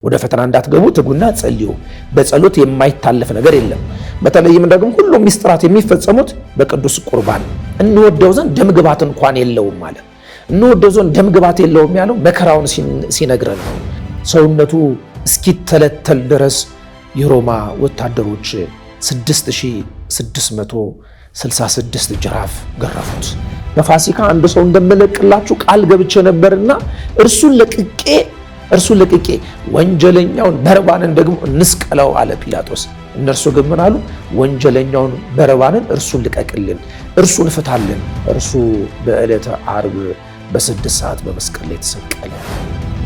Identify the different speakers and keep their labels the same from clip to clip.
Speaker 1: ወደ ፈተና እንዳትገቡ ትጉና ጸልዩ። በጸሎት የማይታለፍ ነገር የለም። በተለይም ደግሞ ሁሉም ሚስጥራት የሚፈጸሙት በቅዱስ ቁርባን። እንወደው ዘንድ ደምግባት እንኳን የለውም ማለት እንወደው ዘንድ ደምግባት የለውም ያለው መከራውን ሲነግረን ነው። ሰውነቱ እስኪተለተል ድረስ የሮማ ወታደሮች 6666 ጅራፍ ገረፉት። በፋሲካ አንድ ሰው እንደምለቅላችሁ ቃል ገብቼ ነበርና እርሱን ለቅቄ ወንጀለኛውን በርባንን ደግሞ እንስቀለው አለ ጲላጦስ። እነርሱ ግን ምን አሉ? ወንጀለኛውን በርባንን እርሱን ልቀቅልን፣ እርሱን ፍታልን። እርሱ በዕለተ ዓርብ በ6 ሰዓት በመስቀል ላይ ተሰቀለ።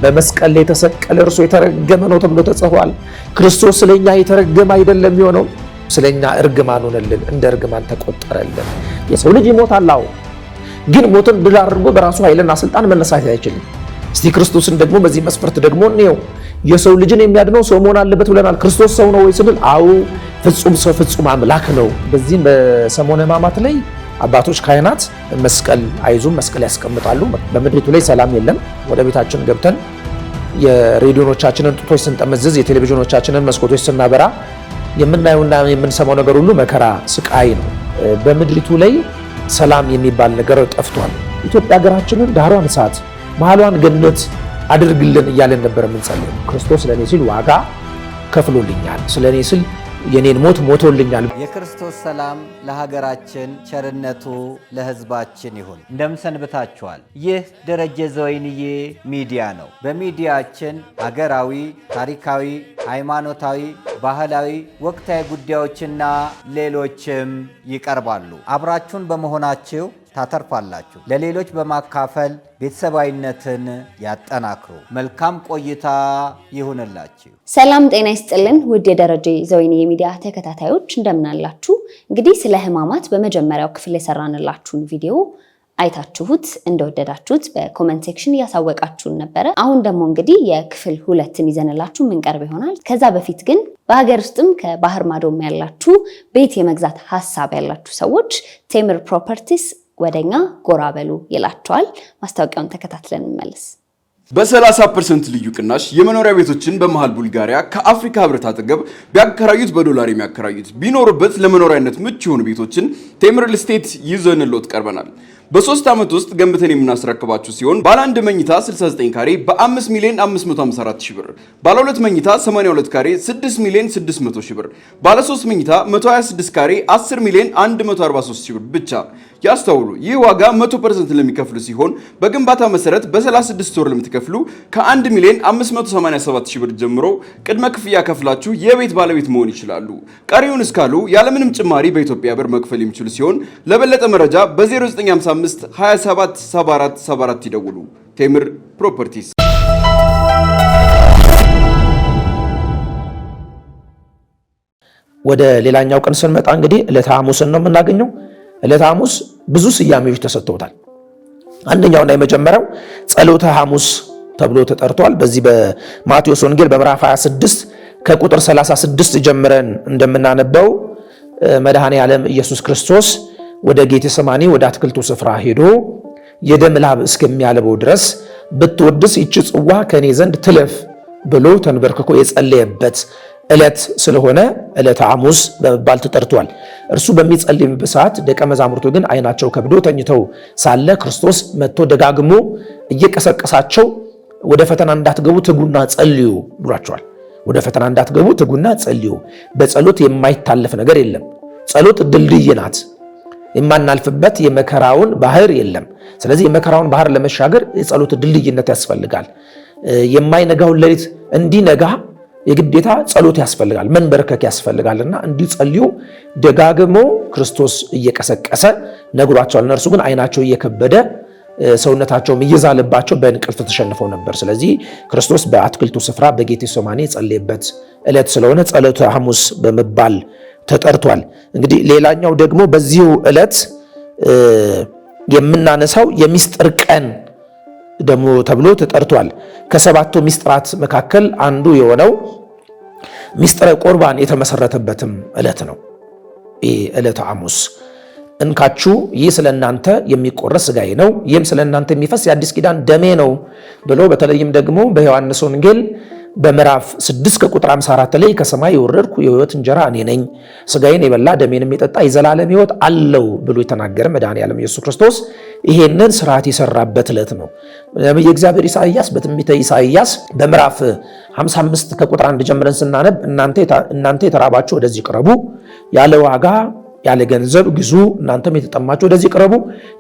Speaker 1: በመስቀል ላይ የተሰቀለ እርሱ የተረገመ ነው ተብሎ ተጽፏል። ክርስቶስ ስለኛ የተረገመ አይደለም የሆነው፣ ስለኛ እርግማን ሆነልን፣ እንደ እርግማን ተቆጠረልን። የሰው ልጅ ይሞታል፣ ግን ሞትን ድል አድርጎ በራሱ ኃይልና ስልጣን መነሳት አይችልም። እስቲ ክርስቶስን ደግሞ በዚህ መስፈርት ደግሞ እንየው። የሰው ልጅን የሚያድነው ሰው መሆን አለበት ብለናል። ክርስቶስ ሰው ነው ወይ ስንል አዎ ፍጹም ሰው ፍጹም አምላክ ነው። በዚህም በሰሞነ ሕማማት ላይ አባቶች ካህናት መስቀል አይዙም፣ መስቀል ያስቀምጣሉ። በምድሪቱ ላይ ሰላም የለም። ወደ ቤታችን ገብተን የሬዲዮኖቻችንን ጡቶች ስንጠመዝዝ፣ የቴሌቪዥኖቻችንን መስኮቶች ስናበራ የምናየውና የምንሰማው ነገር ሁሉ መከራ፣ ስቃይ ነው። በምድሪቱ ላይ ሰላም የሚባል ነገር ጠፍቷል። ኢትዮጵያ ሀገራችንን ዳሯን እሳት መሃሏን ገነት አድርግልን እያለን ነበር የምንጸልየው። ክርስቶስ ለኔ ሲል ዋጋ ከፍሎልኛል፣ ስለኔ ሲል የኔን ሞት ሞቶልኛል።
Speaker 2: የክርስቶስ ሰላም ለሀገራችን፣ ቸርነቱ ለሕዝባችን ይሁን። እንደምሰንብታችኋል። ይህ ደረጀ ዘወይንዬ ሚዲያ ነው። በሚዲያችን ሀገራዊ፣ ታሪካዊ፣ ሃይማኖታዊ፣ ባህላዊ፣ ወቅታዊ ጉዳዮችና ሌሎችም ይቀርባሉ። አብራችሁን በመሆናችሁ ታተርፋላችሁ። ለሌሎች በማካፈል ቤተሰባዊነትን ያጠናክሩ። መልካም ቆይታ ይሁንላችሁ።
Speaker 3: ሰላም ጤና ይስጥልን ውድ የደረጀ ዘወይንዬ ሚዲያ ተከታታዮች እንደምናላችሁ። እንግዲህ ስለ ሕማማት በመጀመሪያው ክፍል የሰራንላችሁን ቪዲዮ አይታችሁት እንደወደዳችሁት በኮሜንት ሴክሽን እያሳወቃችሁን ነበረ። አሁን ደግሞ እንግዲህ የክፍል 2ን ይዘንላችሁ ምንቀርብ ይሆናል። ከዛ በፊት ግን በሀገር ውስጥም ከባህር ማዶም ያላችሁ ቤት የመግዛት ሀሳብ ያላችሁ ሰዎች ቴምር ፕሮፐርቲስ ወደኛ ጎራ በሉ ይላችኋል። ማስታወቂያውን ተከታትለን እንመለስ።
Speaker 4: በ30% ልዩ ቅናሽ የመኖሪያ ቤቶችን በመሃል ቡልጋሪያ ከአፍሪካ ህብረት አጠገብ ቢያከራዩት በዶላር የሚያከራዩት ቢኖርበት ለመኖሪያነት ምቹ የሆኑ ቤቶችን ቴምር ሪል ስቴት ይዘንሎት ቀርበናል። በ3 ዓመት ውስጥ ገንብተን የምናስረክባችሁ ሲሆን ባለ 1 መኝታ 69 ካሬ በ5,554,000 ብር፣ ባለ 2 መኝታ 82 ካሬ 6,600,000 ብር፣ ባለ 3 መኝታ 126 ካሬ 10,143,000 ብር ብቻ። ያስተውሉ፣ ይህ ዋጋ 100% ለሚከፍሉ ሲሆን በግንባታ መሰረት በ36 ወር ለምትከፍሉ ከ1,587,000 ብር ጀምሮ ቅድመ ክፍያ ከፍላችሁ የቤት ባለቤት መሆን ይችላሉ። ቀሪውን እስካሉ ያለምንም ጭማሪ በኢትዮጵያ ብር መክፈል የሚችሉ ሲሆን ለበለጠ መረጃ በ0955 27 74 74 ይደውሉ። ቴምር ፕሮፐርቲስ።
Speaker 1: ወደ ሌላኛው ቀን ስንመጣ እንግዲህ ዕለተ ሐሙስን ነው የምናገኘው። ዕለተ ሐሙስ ብዙ ስያሜዎች ተሰጥተውታል። አንደኛውና የመጀመሪያው ጸሎተ ሐሙስ ተብሎ ተጠርቷል። በዚህ በማቴዎስ ወንጌል በምዕራፍ 26 ከቁጥር 36 ጀምረን እንደምናነበው መድኃኔ ዓለም ኢየሱስ ክርስቶስ ወደ ጌቴሰማኒ ወደ አትክልቱ ስፍራ ሄዶ የደም ላብ እስከሚያልበው ድረስ ብትወድስ ይህች ጽዋ ከኔ ዘንድ ትለፍ ብሎ ተንበርክኮ የጸለየበት ዕለት ስለሆነ ዕለተ ሐሙስ በመባል ተጠርቷል። እርሱ በሚጸልይበት ሰዓት ደቀ መዛሙርቱ ግን ዓይናቸው ከብዶ ተኝተው ሳለ ክርስቶስ መጥቶ ደጋግሞ እየቀሰቀሳቸው ወደ ፈተና እንዳትገቡ ትጉና ጸልዩ ብሏቸዋል። ወደ ፈተና እንዳትገቡ ትጉና ጸልዩ። በጸሎት የማይታለፍ ነገር የለም። ጸሎት ድልድይ ናት። የማናልፍበት የመከራውን ባህር የለም። ስለዚህ የመከራውን ባህር ለመሻገር የጸሎት ድልድይነት ያስፈልጋል። የማይነጋውን ሌሊት እንዲነጋ የግዴታ ጸሎት ያስፈልጋል፣ መንበርከክ ያስፈልጋልና እንዲጸልዩ ደጋግሞ ክርስቶስ እየቀሰቀሰ ነግሯቸዋል። እነርሱ ግን ዓይናቸው እየከበደ ሰውነታቸውም እየዛለባቸው በእንቅልፍ ተሸንፈው ነበር። ስለዚህ ክርስቶስ በአትክልቱ ስፍራ በጌቴሰማኒ የጸለየበት ዕለት ስለሆነ ጸሎተ ሐሙስ በመባል ተጠርቷል። እንግዲህ ሌላኛው ደግሞ በዚሁ ዕለት የምናነሳው የሚስጥር ቀን ደግሞ ተብሎ ተጠርቷል። ከሰባቱ ሚስጥራት መካከል አንዱ የሆነው ሚስጥረ ቁርባን የተመሰረተበትም ዕለት ነው። ይህ ዕለተ ሐሙስ እንካችሁ ይህ ስለናንተ የሚቆረስ ሥጋዬ ነው፣ ይህም ስለናንተ የሚፈስ የአዲስ ኪዳን ደሜ ነው ብሎ በተለይም ደግሞ በዮሐንስ ወንጌል በምዕራፍ 6 ከቁጥር 54 ላይ ከሰማይ የወረድኩ የሕይወት እንጀራ እኔ ነኝ፣ ሥጋዬን የበላ ደሜንም የጠጣ የዘላለም ሕይወት አለው ብሎ የተናገረ መድኃኔዓለም ኢየሱስ ክርስቶስ ይሄንን ስርዓት የሰራበት ዕለት ነው። ነቢየ እግዚአብሔር ኢሳይያስ በትንቢተ ኢሳይያስ በምዕራፍ 55 ከቁጥር 1 ጀምረን ስናነብ እናንተ የተራባችሁ ወደዚህ ቅረቡ፣ ያለ ዋጋ ያለ ገንዘብ ግዙ፣ እናንተም የተጠማችሁ ወደዚህ ቅረቡ፣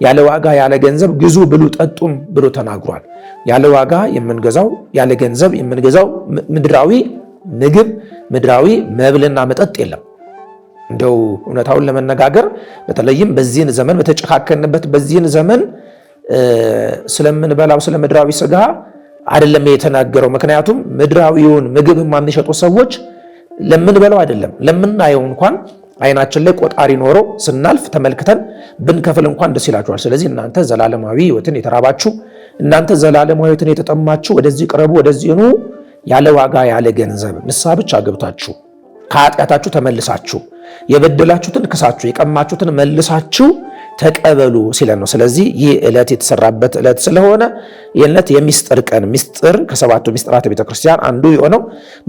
Speaker 1: ያለ ዋጋ ያለ ገንዘብ ግዙ ብሉ ጠጡም ብሎ ተናግሯል። ያለ ዋጋ የምንገዛው ያለ ገንዘብ የምንገዛው ምድራዊ ምግብ ምድራዊ መብልና መጠጥ የለም። እንደው እውነታውን ለመነጋገር በተለይም በዚህን ዘመን በተጨካከንበት በዚህን ዘመን ስለምንበላው ስለ ምድራዊ ስጋ አይደለም የተናገረው። ምክንያቱም ምድራዊውን ምግብ የማንሸጡ ሰዎች ለምንበላው አይደለም ለምናየው እንኳን አይናችን ላይ ቆጣሪ ኖሮ ስናልፍ ተመልክተን ብንከፍል እንኳን ደስ ይላችኋል። ስለዚህ እናንተ ዘላለማዊ ሕይወትን የተራባችሁ እናንተ ዘላለማዊ ሕይወትን የተጠማችሁ ወደዚህ ቅረቡ፣ ወደዚህ ኑ፣ ያለ ዋጋ ያለ ገንዘብ ንስሐ ብቻ ገብታችሁ ከኃጢአታችሁ ተመልሳችሁ የበደላችሁትን ክሳችሁ የቀማችሁትን መልሳችሁ ተቀበሉ ሲለን ነው። ስለዚህ ይህ ዕለት የተሰራበት ዕለት ስለሆነ ይህ ዕለት የሚስጥር ቀን ሚስጥር ከሰባቱ ሚስጥራት ቤተክርስቲያን አንዱ የሆነው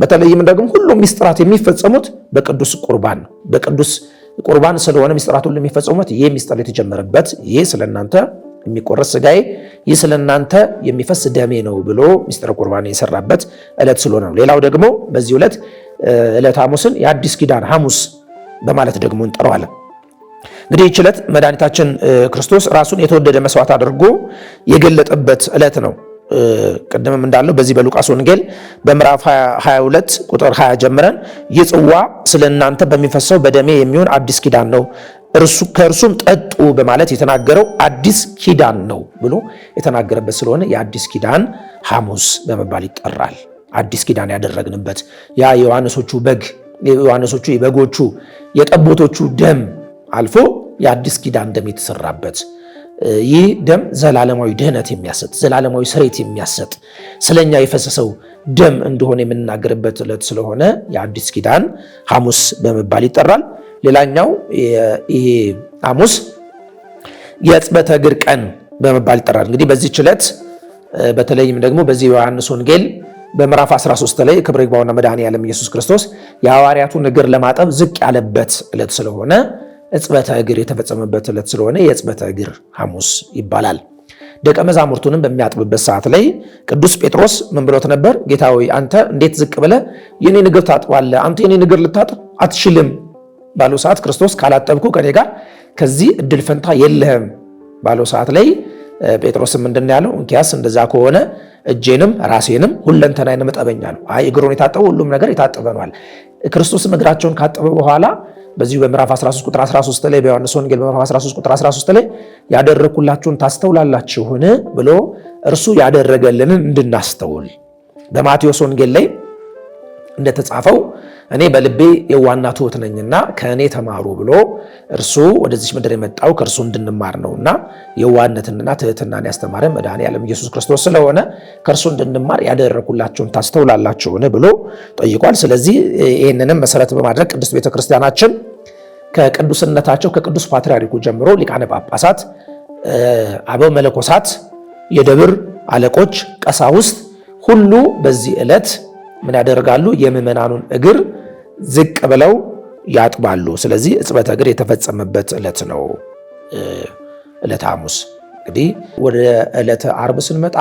Speaker 1: በተለይም ደግሞ ሁሉም ሚስጥራት የሚፈጸሙት በቅዱስ ቁርባን ነው። በቅዱስ ቁርባን ስለሆነ ሚስጥራት ሁሉ የሚፈጸሙት ይህ ሚስጥር የተጀመረበት ይህ ስለናንተ የሚቆረስ ሥጋዬ ይህ ስለናንተ የሚፈስ ደሜ ነው ብሎ ሚስጥረ ቁርባን የሰራበት ዕለት ስለሆነ ነው። ሌላው ደግሞ በዚህ ዕለት ዕለት ሐሙስን የአዲስ ኪዳን ሐሙስ በማለት ደግሞ እንጠራዋለን። እንግዲህ ይህች ዕለት መድኃኒታችን ክርስቶስ ራሱን የተወደደ መስዋዕት አድርጎ የገለጠበት ዕለት ነው። ቅድምም እንዳለው በዚህ በሉቃስ ወንጌል በምዕራፍ 22 ቁጥር 20 ጀምረን ይህ ጽዋ ስለ እናንተ በሚፈሰው በደሜ የሚሆን አዲስ ኪዳን ነው፣ ከእርሱም ጠጡ በማለት የተናገረው አዲስ ኪዳን ነው ብሎ የተናገረበት ስለሆነ የአዲስ ኪዳን ሐሙስ በመባል ይጠራል። አዲስ ኪዳን ያደረግንበት ያ የዮሐንሶቹ የበጎቹ የጠቦቶቹ ደም አልፎ የአዲስ ኪዳን ደም የተሰራበት ይህ ደም ዘላለማዊ ድህነት የሚያሰጥ ዘላለማዊ ስርየት የሚያሰጥ ስለኛ የፈሰሰው ደም እንደሆነ የምንናገርበት ዕለት ስለሆነ የአዲስ ኪዳን ሐሙስ በመባል ይጠራል። ሌላኛው ይሄ ሐሙስ የዕጽበተ እግር ቀን በመባል ይጠራል። እንግዲህ በዚህች ዕለት በተለይም ደግሞ በዚህ ዮሐንስ ወንጌል በምዕራፍ 13 ላይ ክብር ይግባውና መድኃኔዓለም ኢየሱስ ክርስቶስ የሐዋርያቱን እግር ለማጠብ ዝቅ ያለበት ዕለት ስለሆነ ዕጽበተ እግር የተፈጸመበት ዕለት ስለሆነ የዕጽበተ እግር ሐሙስ ይባላል። ደቀ መዛሙርቱንም በሚያጥብበት ሰዓት ላይ ቅዱስ ጴጥሮስ ምን ብሎት ነበር? ጌታ ሆይ አንተ እንዴት ዝቅ ብለህ የኔን እግር ታጥባለህ? አንተ የኔን እግር ልታጥብ አትችልም ባለው ሰዓት ክርስቶስ ካላጠብኩ ከኔ ጋር ከዚህ እድል ፈንታ የለህም ባለው ሰዓት ላይ ጴጥሮስም ምንድን ያለው? እንኪያስ እንደዛ ከሆነ እጄንም ራሴንም ሁለንተናዬንም እጠበኝ አለው። አይ እግሩን የታጠበው ሁሉም ነገር የታጠበ ነዋል። ክርስቶስም እግራቸውን ካጠበ በኋላ በዚሁ በምዕራፍ 13 ቁጥር 13 ላይ በዮሐንስ ወንጌል በምዕራፍ 13 ቁጥር 13 ላይ ያደረኩላችሁን ታስተውላላችሁን ብሎ እርሱ ያደረገልንን እንድናስተውል በማቴዎስ ወንጌል ላይ እንደተጻፈው እኔ በልቤ የዋህና ትሑት ነኝና ከእኔ ተማሩ ብሎ እርሱ ወደዚች ምድር የመጣው ከእርሱ እንድንማር ነውና የዋህነትንና ትሕትናን ያስተማረን መድኃኔዓለም ኢየሱስ ክርስቶስ ስለሆነ ከእርሱ እንድንማር ያደረኩላችሁን ታስተውላላችሁን ብሎ ጠይቋል። ስለዚህ ይህንንም መሰረት በማድረግ ቅድስት ቤተክርስቲያናችን ከቅዱስነታቸው ከቅዱስ ፓትርያርኩ ጀምሮ ሊቃነ ጳጳሳት፣ አበው መነኮሳት፣ የደብር አለቆች፣ ቀሳውስት ሁሉ በዚህ ዕለት ምን ያደርጋሉ? የምዕመናኑን እግር ዝቅ ብለው ያጥባሉ። ስለዚህ ዕጽበተ እግር የተፈጸመበት ዕለት ነው ዕለተ ሐሙስ። እንግዲህ ወደ ዕለተ ዓርብ ስንመጣ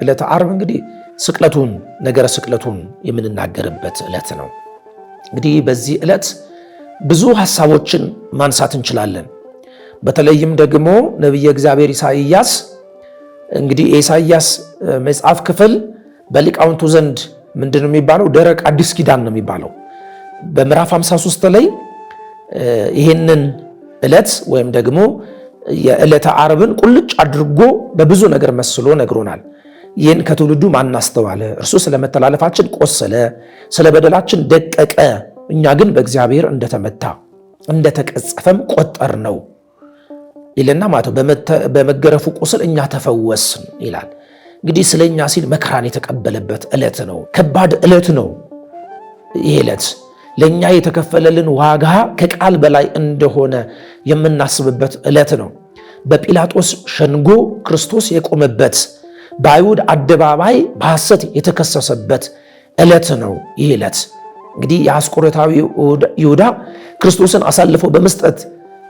Speaker 1: ዕለተ ዓርብ እንግዲህ ስቅለቱን ነገረ ስቅለቱን የምንናገርበት ዕለት ነው። እንግዲህ በዚህ ዕለት ብዙ ሐሳቦችን ማንሳት እንችላለን። በተለይም ደግሞ ነቢየ እግዚአብሔር ኢሳይያስ እንግዲህ የኢሳይያስ መጽሐፍ ክፍል በሊቃውንቱ ዘንድ ምንድን ነው የሚባለው? ደረቅ አዲስ ኪዳን ነው የሚባለው። በምዕራፍ 53 ላይ ይህንን ዕለት ወይም ደግሞ የዕለተ ዓርብን ቁልጭ አድርጎ በብዙ ነገር መስሎ ነግሮናል። ይህን ከትውልዱ ማን አስተዋለ? እርሱ ስለ መተላለፋችን ቆሰለ፣ ስለ በደላችን ደቀቀ፣ እኛ ግን በእግዚአብሔር እንደተመታ እንደተቀጸፈም ቆጠር ነው ይልና ማለት በመገረፉ ቁስል እኛ ተፈወስን ይላል። እንግዲህ ስለኛ ሲል መከራን የተቀበለበት ዕለት ነው። ከባድ ዕለት ነው። ይህ ዕለት ለኛ የተከፈለልን ዋጋ ከቃል በላይ እንደሆነ የምናስብበት ዕለት ነው። በጲላጦስ ሸንጎ ክርስቶስ የቆመበት፣ በአይሁድ አደባባይ በሐሰት የተከሰሰበት ዕለት ነው። ይህ ዕለት እንግዲህ የአስቆሮታዊ ይሁዳ ክርስቶስን አሳልፎ በመስጠት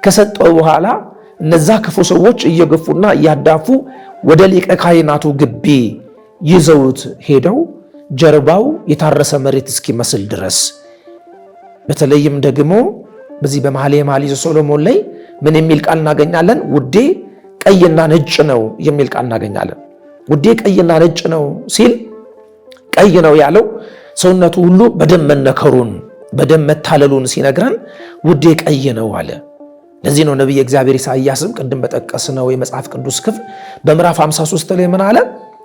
Speaker 1: ከሰጠው በኋላ እነዛ ክፉ ሰዎች እየገፉና እያዳፉ ወደ ሊቀ ካህናቱ ግቢ ይዘውት ሄደው ጀርባው የታረሰ መሬት እስኪመስል ድረስ በተለይም ደግሞ በዚህ በመኃልየ መኃልይ ዘሰሎሞን ላይ ምን የሚል ቃል እናገኛለን? ውዴ ቀይና ነጭ ነው የሚል ቃል እናገኛለን። ውዴ ቀይና ነጭ ነው ሲል ቀይ ነው ያለው ሰውነቱ ሁሉ በደም መነከሩን በደም መታለሉን ሲነግረን ውዴ ቀይ ነው አለ። ለዚህ ነው ነቢየ እግዚአብሔር ኢሳይያስም ቅድም በጠቀስነው የመጽሐፍ ቅዱስ ክፍል በምዕራፍ 53 ላይ ምን አለ?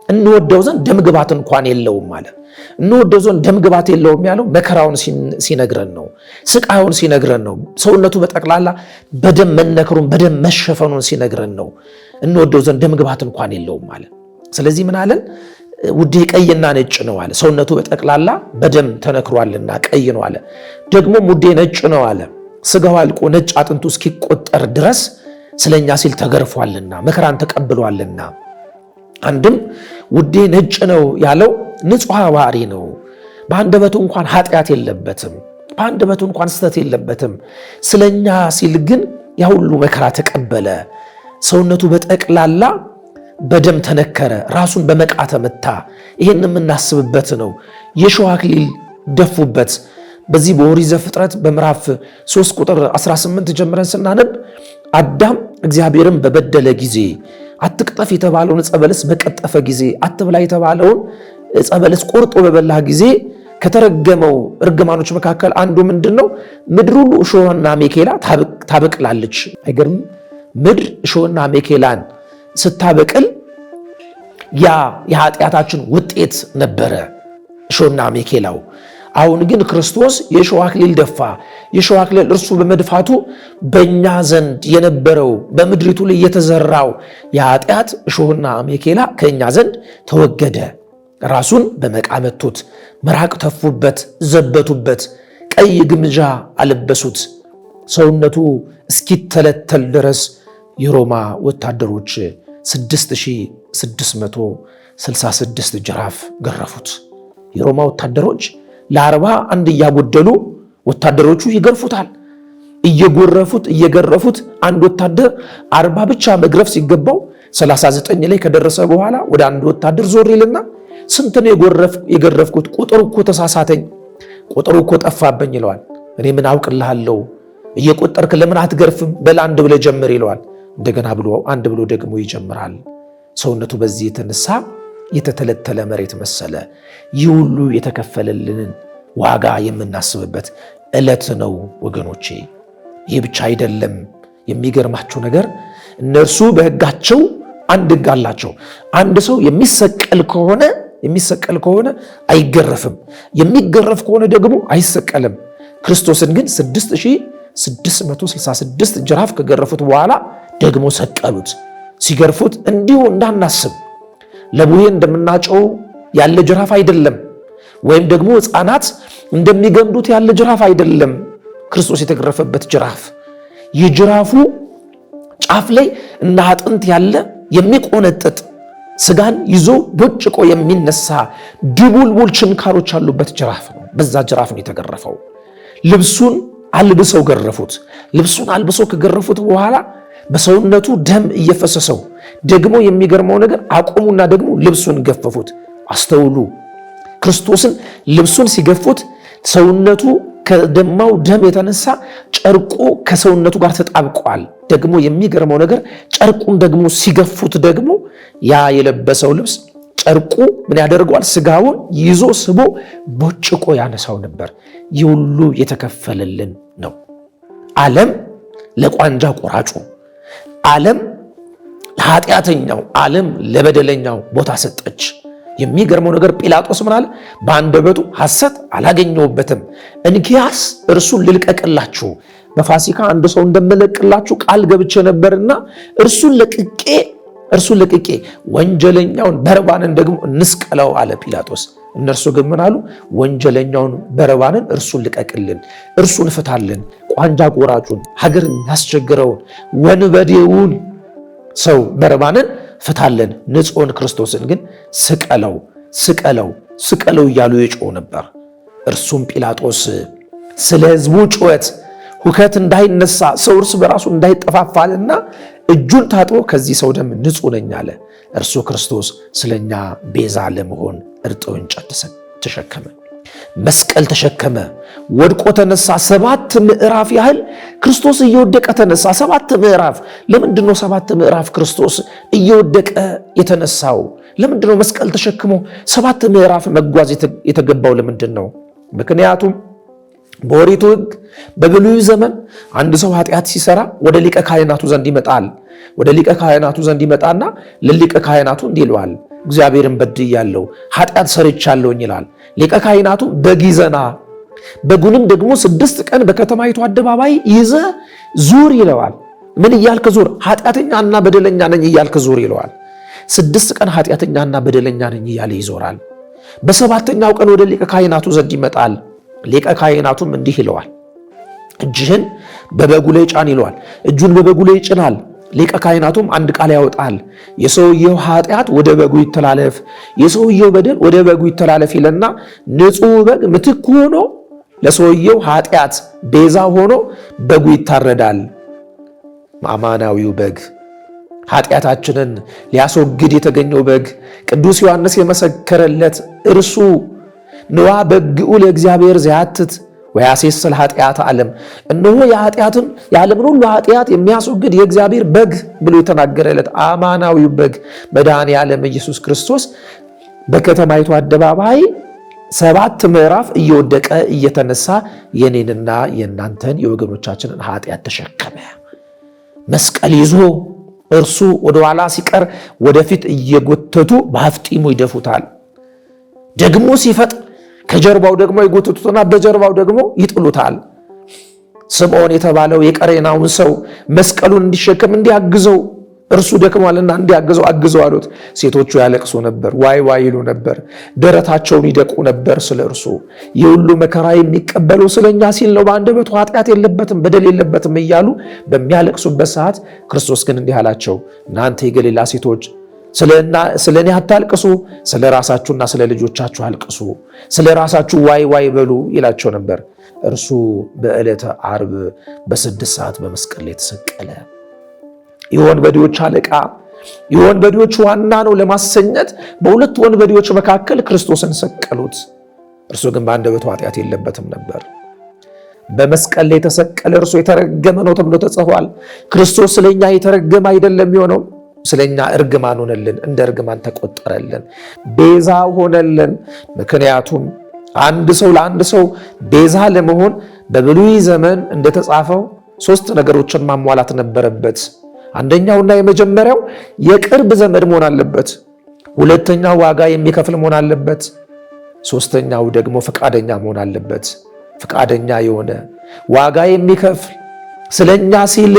Speaker 1: እንወደው ዘንድ ደምግባት እንኳን የለውም አለ። እንወደው ዘንድ ደምግባት የለውም ያለው መከራውን ሲነግረን ነው፣ ስቃዩን ሲነግረን ነው፣ ሰውነቱ በጠቅላላ በደም መነከሩን በደም መሸፈኑን ሲነግረን ነው። እንወደው ዘንድ ደምግባት እንኳን የለውም አለ። ስለዚህ ምን አለን? ውዴ ቀይና ነጭ ነው አለ። ሰውነቱ በጠቅላላ በደም ተነክሯልና ቀይ ነው አለ። ደግሞም ውዴ ነጭ ነው አለ። ስጋው አልቆ ነጭ አጥንቱ እስኪቆጠር ድረስ ስለኛ ሲል ተገርፏልና መከራን ተቀብሏልና። አንድም ውዴ ነጭ ነው ያለው ንጹሕ ባህሪ ነው። በአንደበቱ እንኳን ኃጢአት የለበትም፣ በአንደበቱ እንኳን ስተት የለበትም። ስለኛ ሲል ግን ያ ሁሉ መከራ ተቀበለ። ሰውነቱ በጠቅላላ በደም ተነከረ፣ ራሱን በመቃ ተመታ። ይህን የምናስብበት ነው። የሾህ አክሊል ደፉበት። በዚህ በኦሪት ዘፍጥረት በምዕራፍ 3 ቁጥር 18 ጀምረን ስናነብ አዳም እግዚአብሔርን በበደለ ጊዜ አትቅጠፍ የተባለውን ዕፀ በለስ በቀጠፈ ጊዜ አትብላ የተባለውን ዕፀ በለስ ቆርጦ በበላ ጊዜ ከተረገመው እርግማኖች መካከል አንዱ ምንድን ነው? ምድር ሁሉ እሾህና አሜኬላ ታበቅላለች። አይገርም? ምድር እሾህና አሜኬላን ስታበቅል ያ የኃጢአታችን ውጤት ነበረ እሾህና አሜኬላው። አሁን ግን ክርስቶስ የእሾህ አክሊል ደፋ። የእሾህ አክሊል እርሱ በመድፋቱ በእኛ ዘንድ የነበረው በምድሪቱ ላይ የተዘራው የኃጢአት እሾህና አሜኬላ ከእኛ ዘንድ ተወገደ። ራሱን በመቃ መቱት፣ ምራቅ ተፉበት፣ ዘበቱበት፣ ቀይ ግምጃ አለበሱት። ሰውነቱ እስኪተለተል ድረስ የሮማ ወታደሮች 6666 ጅራፍ ገረፉት። የሮማ ወታደሮች ለ41 እያጎደሉ ወታደሮቹ ይገርፉታል። እየገረፉት አንድ ወታደር 40 ብቻ መግረፍ ሲገባው 39 ላይ ከደረሰ በኋላ ወደ አንድ ወታደር ዞር ይልና ስንት ነው የገረፍኩት? ቁጥሩ እኮ ተሳሳተኝ፣ ቁጥሩ እኮ ጠፋብኝ ይለዋል። እኔ ምን አውቅልሃለሁ? እየቆጠርክ ለምን አትገርፍም? በል አንድ ብለህ ጀምር ይለዋል። እንደገና ብሎ አንድ ብሎ ደግሞ ይጀምራል። ሰውነቱ በዚህ የተነሳ የተተለተለ መሬት መሰለ። ይህ ሁሉ የተከፈለልንን ዋጋ የምናስብበት ዕለት ነው ወገኖቼ። ይህ ብቻ አይደለም። የሚገርማቸው ነገር እነርሱ በሕጋቸው አንድ ሕግ አላቸው። አንድ ሰው የሚሰቀል ከሆነ አይገረፍም፣ የሚገረፍ ከሆነ ደግሞ አይሰቀልም። ክርስቶስን ግን 6666 ጅራፍ ከገረፉት በኋላ ደግሞ ሰቀሉት። ሲገርፉት እንዲሁ እንዳናስብ ለቡሄ እንደምናጨው ያለ ጅራፍ አይደለም፣ ወይም ደግሞ ሕፃናት እንደሚገምዱት ያለ ጅራፍ አይደለም። ክርስቶስ የተገረፈበት ጅራፍ የጅራፉ ጫፍ ላይ እንደ አጥንት ያለ የሚቆነጥጥ ስጋን ይዞ ቦጭቆ የሚነሳ ድቡልቡል ችንካሮች ያሉበት ጅራፍ ነው። በዛ ጅራፍ ነው የተገረፈው። ልብሱን አልብሰው ገረፉት። ልብሱን አልብሰው ከገረፉት በኋላ በሰውነቱ ደም እየፈሰሰው ደግሞ የሚገርመው ነገር አቆሙና ደግሞ ልብሱን ገፈፉት። አስተውሉ። ክርስቶስን ልብሱን ሲገፉት ሰውነቱ ከደማው ደም የተነሳ ጨርቁ ከሰውነቱ ጋር ተጣብቋል። ደግሞ የሚገርመው ነገር ጨርቁን ደግሞ ሲገፉት ደግሞ ያ የለበሰው ልብስ ጨርቁ ምን ያደርገዋል? ስጋውን ይዞ ስቦ ቦጭቆ ያነሳው ነበር። ይህ ሁሉ የተከፈለልን ነው። ዓለም ለቋንጃ ቆራጩ፣ ዓለም ለኃጢአተኛው፣ ዓለም ለበደለኛው ቦታ ሰጠች። የሚገርመው ነገር ጲላጦስ ምን አለ? በአንደበቱ ሐሰት አላገኘሁበትም፣ እንኪያስ እርሱን ልልቀቅላችሁ፣ በፋሲካ አንድ ሰው እንደምለቅላችሁ ቃል ገብቼ ነበርና እርሱን ለቅቄ ወንጀለኛውን በርባንን ደግሞ እንስቀለው አለ ጲላጦስ። እነርሱ ግን ምን አሉ? ወንጀለኛውን በርባንን እርሱን ልቀቅልን፣ እርሱን ፍታልን፣ ቋንጃ ቆራጩን፣ ሀገር የሚያስቸግረውን ወንበዴውን ሰው በርባንን ፍታለን፣ ንጹሕን ክርስቶስን ግን ስቀለው፣ ስቀለው ስቀለው እያሉ ይጮሁ ነበር። እርሱም ጲላጦስ ስለ ሕዝቡ ጩኸት ሁከት እንዳይነሳ ሰው እርስ በራሱ እንዳይጠፋፋልና እጁን ታጥቦ ከዚህ ሰው ደም ንጹሕ ነኝ አለ። እርሱ ክርስቶስ ስለኛ ቤዛ ለመሆን እርጥብ እንጨት ተሸከመ፣ መስቀል ተሸከመ፣ ወድቆ ተነሳ። 7 ምዕራፍ ያህል ክርስቶስ እየወደቀ ተነሳ። 7 ምዕራፍ። ለምንድን ነው 7 ምዕራፍ ክርስቶስ እየወደቀ የተነሳው? ለምንድን ነው መስቀል ተሸክሞ 7 ምዕራፍ መጓዝ የተገባው? ለምንድን ነው? ምክንያቱም በኦሪቱ ሕግ በብሉይ ዘመን አንድ ሰው ኃጢአት ሲሰራ ወደ ሊቀ ካህናቱ ዘንድ ይመጣል። ወደ ሊቀ ካህናቱ ዘንድ ይመጣና ለሊቀ ካህናቱ እንዲህ ይለዋል፣ እግዚአብሔርን በድያለሁ፣ ኃጢአት ሰርቻለሁኝ ይላል። ሊቀ ካህናቱ በግ ይዘና በጉንም ደግሞ 6 ቀን በከተማይቱ አደባባይ ይዘ ዙር ይለዋል። ምን እያልክ ዙር? ኃጢአተኛና በደለኛ ነኝ እያልክ ዙር ይለዋል። 6 ቀን ኃጢአተኛና በደለኛ ነኝ እያለ ይዞራል። በ7ኛው ቀን ወደ ሊቀ ካህናቱ ዘንድ ይመጣል። ሊቀ ካህናቱም እንዲህ ይለዋል፣ እጅህን በበጉ ላይ ጫን ይለዋል። እጁን በበጉ ላይ ይጭናል። ሊቀ ካህናቱም አንድ ቃል ያወጣል፣ የሰውየው ኃጢአት ወደ በጉ ይተላለፍ፣ የሰውየው በደል ወደ በጉ ይተላለፍ ይለና ንጹሕ በግ ምትክ ሆኖ ለሰውየው ኃጢአት ቤዛ ሆኖ በጉ ይታረዳል። አማናዊው በግ ኃጢአታችንን ሊያስወግድ የተገኘው በግ ቅዱስ ዮሐንስ የመሰከረለት እርሱ ንዋ በግኡ ለእግዚአብሔር ዘያትት ወያሴስል ኃጢአት ዓለም፣ እነሆ የዓለምን ሁሉ ኃጢአት የሚያስወግድ የእግዚአብሔር በግ ብሎ የተናገረለት አማናዊው በግ መድኃኔ ዓለም ኢየሱስ ክርስቶስ በከተማይቱ አደባባይ 7 ምዕራፍ እየወደቀ እየተነሳ የኔንና የእናንተን የወገኖቻችንን ኃጢአት ተሸከመ። መስቀል ይዞ እርሱ ወደ ኋላ ሲቀር ወደፊት እየጎተቱ በአፍጢሙ ይደፉታል። ደግሞ ሲፈጥ ከጀርባው ደግሞ ይጎትቱትና በጀርባው ደግሞ ይጥሉታል። ስምዖን የተባለው የቀሬናውን ሰው መስቀሉን እንዲሸከም እንዲያግዘው እርሱ ደክሟልና እንዲያግዘው አግዘው አሉት። ሴቶቹ ያለቅሱ ነበር፣ ዋይ ዋይ ይሉ ነበር፣ ደረታቸውን ይደቁ ነበር። ስለ እርሱ የሁሉ መከራ የሚቀበለው ስለኛ ሲል ነው፣ በአንደበቱ ኃጢአት የለበትም በደል የለበትም እያሉ በሚያለቅሱበት ሰዓት ክርስቶስ ግን እንዲህ አላቸው፣ እናንተ የገሊላ ሴቶች ስለ እኔ አታልቅሱ፣ ስለ ራሳችሁና ስለ ልጆቻችሁ አልቅሱ፣ ስለ ራሳችሁ ዋይ ዋይ በሉ ይላቸው ነበር። እርሱ በዕለተ ዓርብ በ6 ሰዓት በመስቀል ላይ ተሰቀለ። የወንበዴዎች አለቃ የወንበዴዎች ዋና ነው ለማሰኘት በሁለት ወንበዴዎች መካከል ክርስቶስን ሰቀሉት። እርሱ ግን በአንደበቱ ኃጢአት የለበትም ነበር። በመስቀል ላይ የተሰቀለ እርሱ የተረገመ ነው ተብሎ ተጽፏል። ክርስቶስ ስለኛ የተረገመ አይደለም የሆነው፣ ስለኛ እርግማን ሆነልን፣ እንደ እርግማን ተቆጠረልን፣ ቤዛ ሆነልን። ምክንያቱም አንድ ሰው ለአንድ ሰው ቤዛ ለመሆን በብሉይ ዘመን እንደተጻፈው 3 ነገሮችን ማሟላት ነበረበት። አንደኛውና የመጀመሪያው የቅርብ ዘመድ መሆን አለበት። ሁለተኛው ዋጋ የሚከፍል መሆን አለበት። ሶስተኛው ደግሞ ፈቃደኛ መሆን አለበት። ፈቃደኛ የሆነ ዋጋ የሚከፍል ስለኛ ሲል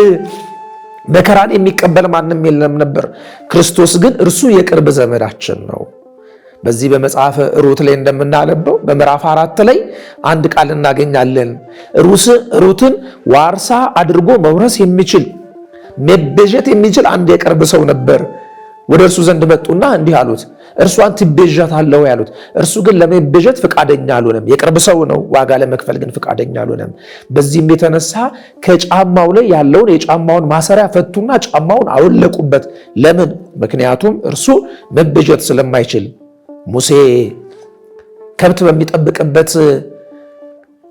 Speaker 1: መከራን የሚቀበል ማንም የለም ነበር። ክርስቶስ ግን እርሱ የቅርብ ዘመዳችን ነው። በዚህ በመጽሐፈ ሩት ላይ እንደምናነበው በምዕራፍ 4 ላይ አንድ ቃል እናገኛለን። ሩትን ዋርሳ አድርጎ መውረስ የሚችል መቤዠት የሚችል አንድ የቅርብ ሰው ነበር። ወደ እርሱ ዘንድ መጡና እንዲህ አሉት፣ እርሷን ትቤዣታለህ ያሉት። እርሱ ግን ለመቤዠት ፈቃደኛ አልሆነም። የቅርብ ሰው ነው፣ ዋጋ ለመክፈል ግን ፈቃደኛ አልሆነም። በዚህም የተነሳ ከጫማው ላይ ያለውን የጫማውን ማሰሪያ ፈቱና ጫማውን አወለቁበት። ለምን? ምክንያቱም እርሱ መቤዠት ስለማይችል። ሙሴ ከብት በሚጠብቅበት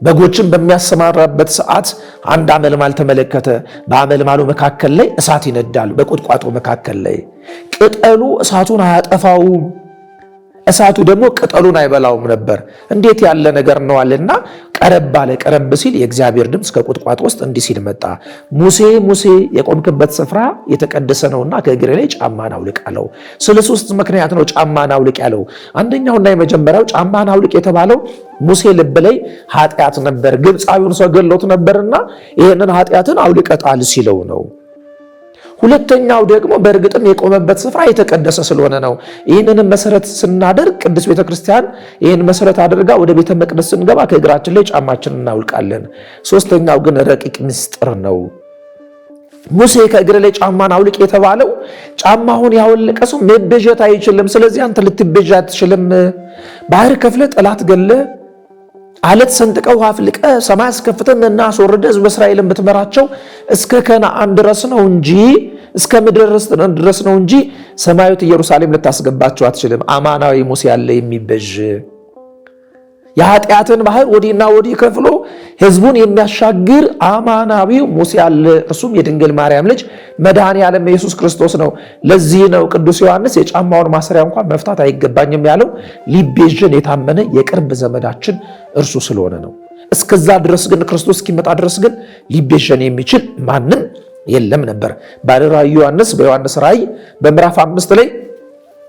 Speaker 1: በጎችን በሚያሰማራበት ሰዓት አንድ አመልማል ተመለከተ። በአመልማሉ መካከል ላይ እሳት ይነዳል። በቁጥቋጦ መካከል ላይ ቅጠሉ እሳቱን አያጠፋውም፣ እሳቱ ደግሞ ቅጠሉን አይበላውም ነበር። እንዴት ያለ ነገር ነው አለና ቀረብ አለ። ቀረብ ሲል የእግዚአብሔር ድምፅ ከቁጥቋጦ ውስጥ እንዲህ ሲል መጣ፣ ሙሴ ሙሴ የቆምክበት ስፍራ የተቀደሰ ነውና ከእግር ላይ ጫማን አውልቅ አለው። ስለ 3 ምክንያት ነው ጫማን አውልቅ ያለው። አንደኛውና የመጀመሪያው ጫማን አውልቅ የተባለው ሙሴ ልብ ላይ ኃጢአት ነበር፣ ግብፃዊውን ሰው ገሎት ነበርና ይህንን ኃጢአትን አውልቀጣል ሲለው ነው። ሁለተኛው ደግሞ በእርግጥም የቆመበት ስፍራ የተቀደሰ ስለሆነ ነው። ይህንንም መሰረት ስናደርግ ቅድስት ቤተክርስቲያን ይህን መሰረት አድርጋ ወደ ቤተ መቅደስ ስንገባ ከእግራችን ላይ ጫማችንን እናውልቃለን። ሶስተኛው ግን ረቂቅ ምስጢር ነው። ሙሴ ከእግር ላይ ጫማን አውልቅ የተባለው ጫማውን ያወለቀ ሰው መበጀት አይችልም። ስለዚህ አንተ ልትበጅ አትችልም። ባህር ከፍለ ጠላት ገለ አለት ሰንጥቀ ውሃ አፍልቀ ሰማይ አስከፍተ መና አስወርደ ሕዝበ እስራኤልን ብትመራቸው እስከ ከነዓን ድረስ ነው እንጂ እስከ ምድር ድረስ ነው እንጂ ሰማያዊት ኢየሩሳሌም ልታስገባቸው አትችልም። አማናዊ ሙሴ ያለ የሚበጅ የኃጢአትን ባህር ወዲና ወዲህ ከፍሎ ሕዝቡን የሚያሻግር አማናዊው ሙሴ ያለ እርሱም የድንግል ማርያም ልጅ መድኃኔ ዓለም ኢየሱስ ክርስቶስ ነው። ለዚህ ነው ቅዱስ ዮሐንስ የጫማውን ማሰሪያ እንኳን መፍታት አይገባኝም ያለው። ሊቤዥን የታመነ የቅርብ ዘመዳችን እርሱ ስለሆነ ነው። እስከዛ ድረስ ግን ክርስቶስ እስኪመጣ ድረስ ግን ሊቤዥን የሚችል ማንም የለም ነበር። ባለራዕዩ ዮሐንስ በዮሐንስ ራእይ በምዕራፍ 5 ላይ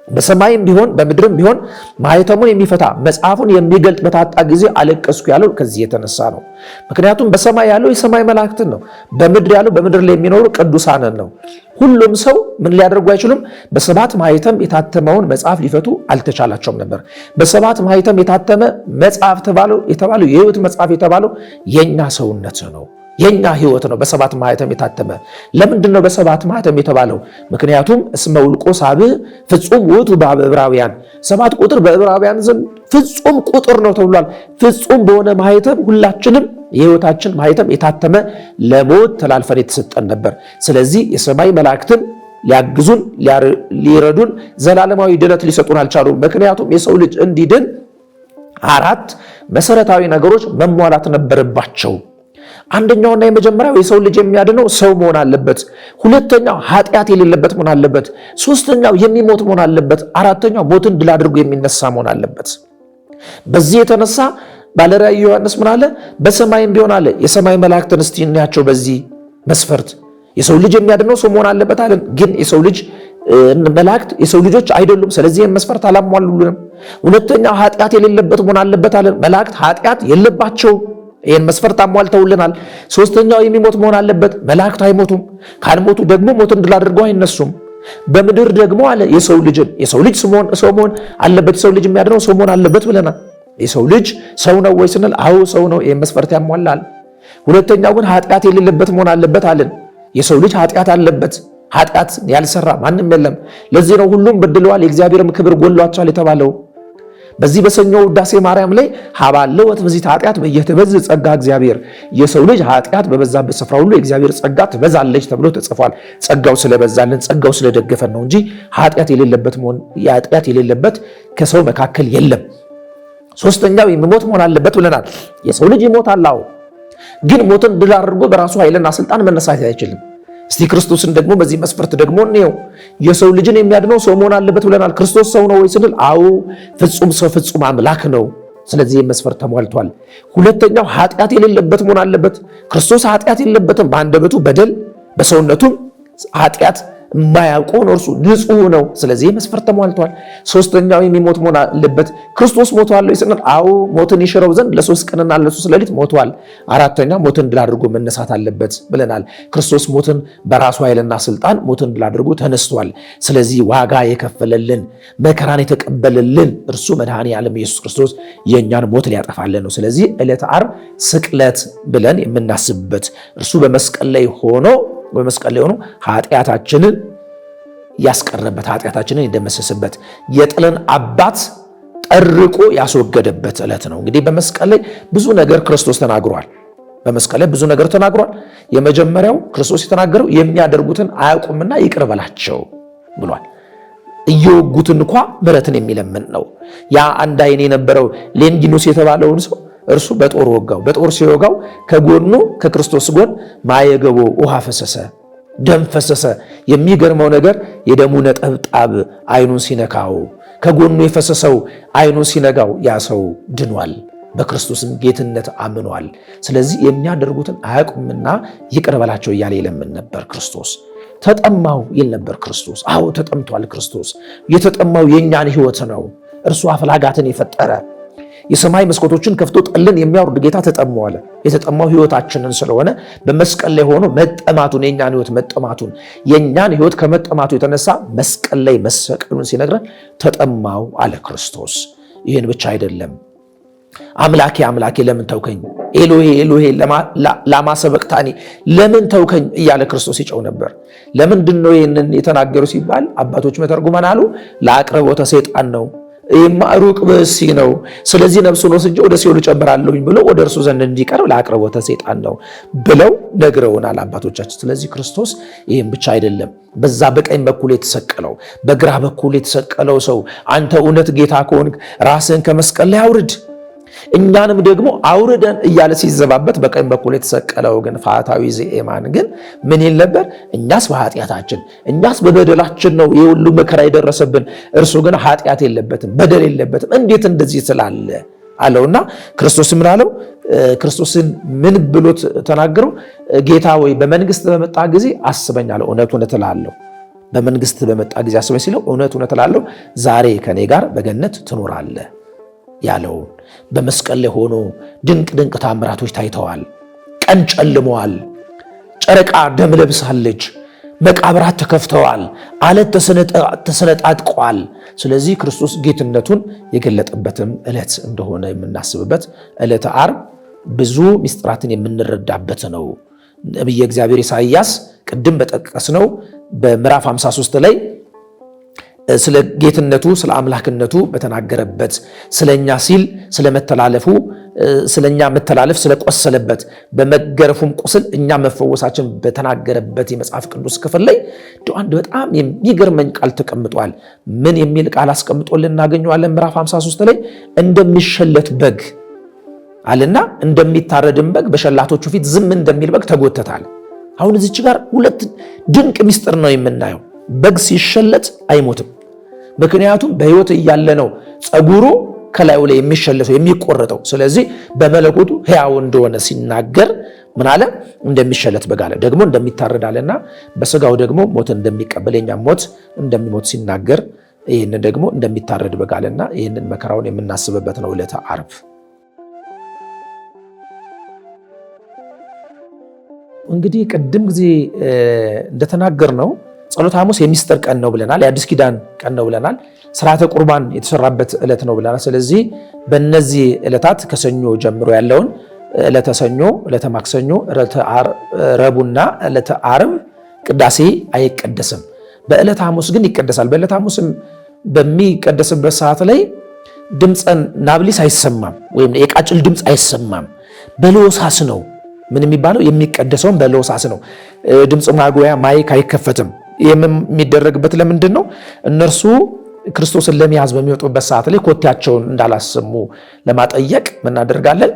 Speaker 1: በሰማይም ቢሆን በምድርም ቢሆን ማኅተሙን የሚፈታ መጽሐፉን የሚገልጥ በታጣ ጊዜ አለቀስኩ ያለው ከዚህ የተነሳ ነው። ምክንያቱም በሰማይ ያለው የሰማይ መላእክትን ነው፣ በምድር ያለው በምድር ላይ የሚኖሩ ቅዱሳንን ነው። ሁሉም ሰው ምን ሊያደርጉ አይችሉም? በሰባት ማኅተም የታተመውን መጽሐፍ ሊፈቱ አልተቻላቸውም ነበር። በሰባት ማኅተም የታተመ መጽሐፍ የተባለው የሕይወት መጽሐፍ የተባለው የኛ ሰውነት ነው፣ የኛ ሕይወት ነው። በሰባት ማኅተም የታተመ ለምንድን ነው በሰባት ማኅተም የተባለው? ምክንያቱም እስመ ውልቆ ሳብዕ ፍጹም ውእቱ በዕብራውያን፣ ሰባት ቁጥር በዕብራውያን ዘንድ ፍጹም ቁጥር ነው ተብሏል። ፍጹም በሆነ ማኅተም ሁላችንም የሕይወታችን ማኅተም የታተመ ለሞት ተላልፈን የተሰጠን ነበር። ስለዚህ የሰማይ መላእክትን ሊያግዙን ሊረዱን ዘላለማዊ ድነት ሊሰጡን አልቻሉም። ምክንያቱም የሰው ልጅ እንዲድን 4 መሰረታዊ ነገሮች መሟላት ነበረባቸው። አንደኛውና የመጀመሪያው የሰው ልጅ የሚያድነው ሰው መሆን አለበት። ሁለተኛው ኃጢአት የሌለበት መሆን አለበት። ሶስተኛው የሚሞት መሆን አለበት። አራተኛው ሞትን ድል አድርጎ የሚነሳ መሆን አለበት። በዚህ የተነሳ ባለራዕዩ ዮሐንስ ምን አለ? በሰማይም ቢሆን አለ የሰማይ መላእክትን እስቲ እናያቸው በዚህ መስፈርት የሰው ልጅ የሚያድነው ሰው መሆን አለበት አለን። ግን የሰው ልጅ መላእክት የሰው ልጆች አይደሉም። ስለዚህ መስፈርት አላሟሉልንም። ሁለተኛው ኃጢአት የሌለበት መሆን አለበት አለን። መላእክት ኃጢአት የለባቸውም። ይህን መስፈርት አሟልተውልናል። ሶስተኛው የሚሞት መሆን አለበት። መላእክት አይሞቱም። ካልሞቱ ደግሞ ሞትን ድል አድርገው አይነሱም። በምድር ደግሞ አለ የሰው ልጅ ሰው መሆን አለበት። የሰው ልጅ የሚያድነው ሰው መሆን አለበት ብለናል። የሰው ልጅ ሰው ነው ወይ ስንል አዎ ሰው ነው። ይህን መስፈርት ያሟላል። ሁለተኛው ግን ኃጢአት የሌለበት መሆን አለበት አለን። የሰው ልጅ ኃጢአት አለበት። ኃጢአት ያልሰራ ማንም የለም። ለዚህ ነው ሁሉም በድለዋል የእግዚአብሔርም ክብር ጎሏቸዋል የተባለው። በዚህ በሰኞ ውዳሴ ማርያም ላይ ሀባለወት በዚህ ኃጢአት በየተበዝ ጸጋ እግዚአብሔር፣ የሰው ልጅ ኃጢአት በበዛበት ስፍራ ሁሉ የእግዚአብሔር ጸጋ ትበዛለች ተብሎ ተጽፏል። ጸጋው ስለበዛልን ጸጋው ስለደገፈን ነው እንጂ ኃጢአት የሌለበት ከሰው መካከል የለም። ሶስተኛው የሚሞት መሆን አለበት ብለናል። የሰው ልጅ ይሞታል። አዎ፣ ግን ሞትን ድል አድርጎ በራሱ ኃይልና ስልጣን መነሳት አይችልም። እስቲ ክርስቶስን ደግሞ በዚህ መስፈርት ደግሞ እንየው። የሰው ልጅን የሚያድነው ሰው መሆን አለበት ብለናል። ክርስቶስ ሰው ነው ወይ ስንል አዎ ፍጹም ሰው ፍጹም አምላክ ነው። ስለዚህ መስፈርት ተሟልቷል። ሁለተኛው ኃጢአት የሌለበት መሆን አለበት። ክርስቶስ ኃጢአት የለበትም። በአንደበቱ በደል በሰውነቱም ኃጢአት የማያውቀው እርሱ ንጹሕ ነው። ስለዚህ መስፈርት ተሟልቷል። ሶስተኛው የሚሞት መሆን አለበት። ክርስቶስ ሞቷል ወይ ስንል አዎ ሞትን ይሽረው ዘንድ ለ3 ቀንና ለ3 ሌሊት ሞቷል። አራተኛው ሞትን ድል አድርጎ መነሳት አለበት ብለናል። ክርስቶስ ሞትን በራሱ ኃይልና ስልጣን ሞትን ድል አድርጎ ተነስቷል። ስለዚህ ዋጋ የከፈለልን መከራን የተቀበለልን እርሱ መድኃኔ ዓለም ኢየሱስ ክርስቶስ የእኛን ሞት ሊያጠፋልን ነው። ስለዚህ ዕለተ ዓርብ ስቅለት ብለን የምናስብበት እርሱ በመስቀል ላይ ሆኖ ኃጢአታችንን ያስቀረበት ኃጢአታችንን የደመሰሰበት የጥልን አባት ጠርቆ ያስወገደበት ዕለት ነው። እንግዲህ በመስቀል ላይ ብዙ ነገር ክርስቶስ ተናግሯል። የመጀመሪያው ክርስቶስ የተናገረው የሚያደርጉትን አያውቁምና ይቅር በላቸው ብሏል። እየወጉትን እንኳ ምሕረትን የሚለምን ነው። ያ አንድ ዓይን የነበረው ሌንጊኖስ የተባለውን ሰው እርሱ በጦር ወጋው። በጦር ሲወጋው ከጎኑ ከክርስቶስ ጎን ማየገቦ ውሃ ፈሰሰ፣ ደም ፈሰሰ። የሚገርመው ነገር የደሙ ነጠብጣብ ዓይኑን ሲነካው ከጎኑ የፈሰሰው ዓይኑን ሲነጋው ያ ሰው ድኗል፣ በክርስቶስም ጌትነት አምኗል። ስለዚህ የሚያደርጉትን አያውቁምና ይቅር በላቸው እያለ ይለምን ነበር ክርስቶስ። ተጠማው ይል ነበር ክርስቶስ። አዎ ተጠምቷል ክርስቶስ። የተጠማው የእኛን ሕይወት ነው። እርሱ አፍላጋትን የፈጠረ የሰማይ መስኮቶችን ከፍቶ ጠልን የሚያወርድ ጌታ ተጠማው። የተጠማው ሕይወታችንን ስለሆነ በመስቀል ላይ ሆኖ መጠማቱን የኛን ሕይወት መጠማቱን የኛን ሕይወት ከመጠማቱ የተነሳ መስቀል ላይ መሰቀሉን ሲነግረን ተጠማው አለ ክርስቶስ። ይህን ብቻ አይደለም። አምላኬ አምላኬ ለምን ተውከኝ ኤሎሄ ኤሎሄ ላማ ሰበቅታኒ ለምን ተውከኝ እያለ ክርስቶስ ይጨው ነበር። ለምንድን ነው ይህንን የተናገሩ ሲባል አባቶች መተርጉማን አሉ ለአቅርቦተ ሰይጣን ነው፣ ይህማ ሩቅ ብእሲ ነው፣ ስለዚህ ነፍሱን ወስጄ ወደ ሲኦል እጨምራለሁኝ ብሎ ወደ እርሱ ዘንድ እንዲቀርብ ለአቅርቦተ ሰይጣን ነው ብለው ነግረውናል አባቶቻችን። ስለዚህ ክርስቶስ ይህም ብቻ አይደለም፣ በዛ በቀኝ በኩል የተሰቀለው በግራ በኩል የተሰቀለው ሰው አንተ እውነት ጌታ ከሆንክ ራስህን ከመስቀል ላይ አውርድ እኛንም ደግሞ አውርደን እያለ ሲዘባበት፣ በቀኝ በኩል የተሰቀለው ግን ፋታዊ ዘኤማን ግን ምን ይል ነበር? እኛስ በኃጢአታችን እኛስ በበደላችን ነው ይህ ሁሉ መከራ የደረሰብን፣ እርሱ ግን ኃጢአት የለበትም በደል የለበትም፣ እንዴት እንደዚህ ስላለ አለውና ክርስቶስ ምን አለው? ክርስቶስን ምን ብሎት ተናገረው? ጌታ ወይ በመንግስት በመጣ ጊዜ አስበኝ አለው። እውነት እላለሁ በመንግስት በመጣ ጊዜ አስበኝ ሲለው እውነት እላለሁ ዛሬ ከኔ ጋር በገነት ትኖራለህ ያለውን በመስቀል ላይ ሆኖ ድንቅ ድንቅ ታምራቶች ታይተዋል። ቀን ጨልመዋል፣ ጨረቃ ደም ለብሳለች፣ መቃብራት ተከፍተዋል፣ አለት ተሰነጣጥቀዋል። ስለዚህ ክርስቶስ ጌትነቱን የገለጠበትም ዕለት እንደሆነ የምናስብበት ዕለተ ዓርብ ብዙ ምስጢራትን የምንረዳበት ነው። ነቢየ እግዚአብሔር ኢሳይያስ ቅድም በጠቀስነው በምዕራፍ 53 ላይ ስለ ጌትነቱ ስለ አምላክነቱ በተናገረበት ስለኛ ሲል ስለመተላለፉ ስለኛ መተላለፍ ስለቆሰለበት በመገረፉም ቁስል እኛ መፈወሳችን በተናገረበት የመጽሐፍ ቅዱስ ክፍል ላይ አንድ በጣም የሚገርመኝ ቃል ተቀምጧል። ምን የሚል ቃል አስቀምጦልን እናገኘዋለን? ምዕራፍ 53 ላይ እንደሚሸለት በግ አለና እንደሚታረድም በግ በሸላቶቹ ፊት ዝም እንደሚል በግ ተጎተታል። አሁን እዚች ጋር ሁለት ድንቅ ምስጢር ነው የምናየው። በግ ሲሸለት አይሞትም። ምክንያቱም በሕይወት እያለ ነው ጸጉሩ ከላዩ ላይ የሚሸለተው የሚቆረጠው። ስለዚህ በመለኮቱ ሕያው እንደሆነ ሲናገር ምን አለ? እንደሚሸለት በግ አለ። ደግሞ እንደሚታረዳልና በስጋው ደግሞ ሞት እንደሚቀበል የኛም ሞት እንደሚሞት ሲናገር ይህንን ደግሞ እንደሚታረድ በግ አለና ይህንን መከራውን የምናስብበት ነው ዕለተ ዓርብ። እንግዲህ ቅድም ጊዜ እንደተናገር ነው ጸሎተ ሐሙስ የሚስጥር ቀን ነው ብለናል። የአዲስ ኪዳን ቀን ነው ብለናል። ስርዓተ ቁርባን የተሰራበት ዕለት ነው ብለናል። ስለዚህ በእነዚህ ዕለታት ከሰኞ ጀምሮ ያለውን ዕለተ ሰኞ፣ ዕለተ ማክሰኞ፣ ዕለተ ረቡዕና ዕለተ ዓርብ ቅዳሴ አይቀደስም። በዕለተ ሐሙስ ግን ይቀደሳል። በዕለተ ሐሙስም በሚቀደስበት ሰዓት ላይ ድምፀ ናብሊስ አይሰማም፣ ወይም የቃጭል ድምፅ አይሰማም። በለሆሳስ ነው ምን የሚባለው? የሚቀደሰውን በለሆሳስ ነው። ድምፅ ማጉያ ማይክ አይከፈትም። የሚደረግበት ለምንድን ነው? እነርሱ ክርስቶስን ለመያዝ በሚወጡበት ሰዓት ላይ ኮቴያቸውን እንዳላሰሙ ለማጠየቅ ምናደርጋለን?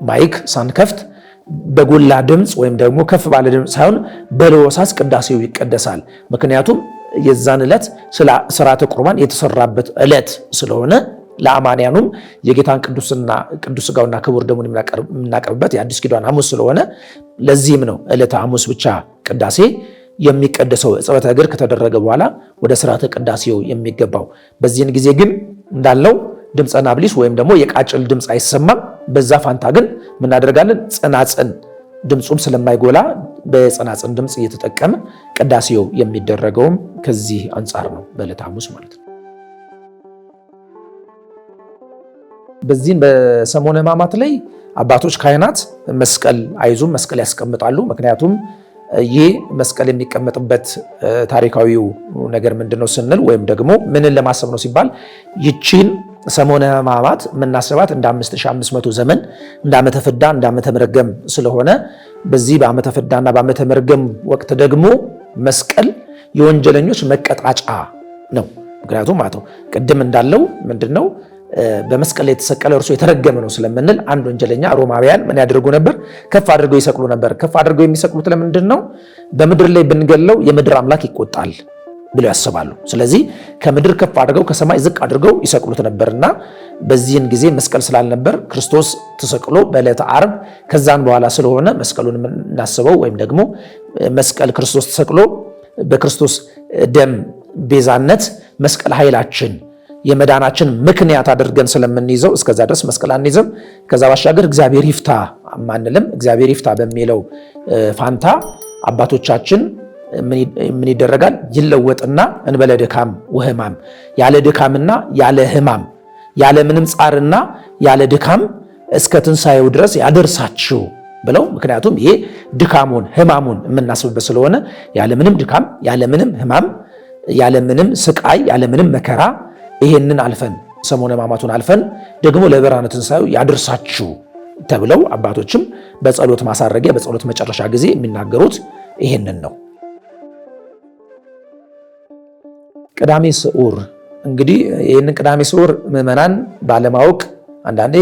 Speaker 1: ማይክ ሳንከፍት በጎላ ድምፅ ወይም ደግሞ ከፍ ባለ ድምፅ ሳይሆን በለሆሳስ ቅዳሴው ይቀደሳል። ምክንያቱም የዛን ዕለት ስርዓተ ቁርባን የተሰራበት ዕለት ስለሆነ ለአማንያኑም የጌታን ቅዱስ ሥጋውና ክቡር ደሙን የምናቀርብበት የአዲስ ኪዳን ሐሙስ ስለሆነ ለዚህም ነው ዕለተ ሐሙስ ብቻ ቅዳሴ የሚቀደሰው። ዕፀበተ እግር ከተደረገ በኋላ ወደ ስርዓተ ቅዳሴው የሚገባው። በዚህን ጊዜ ግን እንዳለው ድምፀ ናብሊስ ወይም ደግሞ የቃጭል ድምፅ አይሰማም። በዛ ፋንታ ግን ምናደርጋለን? ጽናጽን ድምፁም ስለማይጎላ በጽናጽን ድምፅ እየተጠቀመ ቅዳሴው የሚደረገውም ከዚህ አንጻር ነው፣ በዕለተ ሐሙስ ማለት ነው። በዚህም በሰሞነ ሕማማት ላይ አባቶች ካህናት መስቀል አይዙም፣ መስቀል ያስቀምጣሉ። ምክንያቱም ይህ መስቀል የሚቀመጥበት ታሪካዊው ነገር ምንድነው ስንል ወይም ደግሞ ምንን ለማሰብ ነው ሲባል ይቺን ሰሞነ ሕማማት የምናስባት እንደ 5500 ዘመን እንደ ዓመተ ፍዳ እንደ ዓመተ መርገም ስለሆነ በዚህ በዓመተ ፍዳና በዓመተ መርገም ወቅት ደግሞ መስቀል የወንጀለኞች መቀጣጫ ነው። ምክንያቱም ማለት ነው ቅድም እንዳለው ምንድነው በመስቀል ላይ የተሰቀለ እርሱ የተረገመ ነው ስለምንል አንድ ወንጀለኛ ሮማውያን ምን ያደርጉ ነበር? ከፍ አድርገው ይሰቅሉ ነበር። ከፍ አድርገው የሚሰቅሉት ለምንድን ነው? በምድር ላይ ብንገለው የምድር አምላክ ይቆጣል ብለው ያስባሉ። ስለዚህ ከምድር ከፍ አድርገው ከሰማይ ዝቅ አድርገው ይሰቅሉት ነበርና በዚህን ጊዜ መስቀል ስላልነበር ክርስቶስ ተሰቅሎ በዕለተ ዓርብ ከዛን በኋላ ስለሆነ መስቀሉን የምናስበው ወይም ደግሞ መስቀል ክርስቶስ ተሰቅሎ በክርስቶስ ደም ቤዛነት መስቀል ኃይላችን የመዳናችን ምክንያት አድርገን ስለምንይዘው እስከዛ ድረስ መስቀል አንይዝም። ከዛ ባሻገር እግዚአብሔር ይፍታ ማንልም። እግዚአብሔር ይፍታ በሚለው ፋንታ አባቶቻችን ምን ይደረጋል? ይለወጥና እንበለ ድካም ወህማም፣ ያለ ድካምና ያለ ህማም፣ ያለ ምንም ጻርና ያለ ድካም እስከ ትንሣኤው ድረስ ያደርሳችሁ ብለው ምክንያቱም ይሄ ድካሙን ሕማሙን የምናስብበት ስለሆነ ያለምንም ድካም ያለምንም ሕማም ያለምንም ስቃይ ያለምንም መከራ ይሄንን አልፈን ሰሞነ ሕማማቱን አልፈን ደግሞ ለብርሃነ ትንሣኤው ያደርሳችሁ ተብለው አባቶችም በጸሎት ማሳረጊያ በጸሎት መጨረሻ ጊዜ የሚናገሩት ይሄንን ነው። ቅዳሜ ስዑር እንግዲህ ይህንን ቅዳሜ ስዑር ምዕመናን ባለማወቅ አንዳንዴ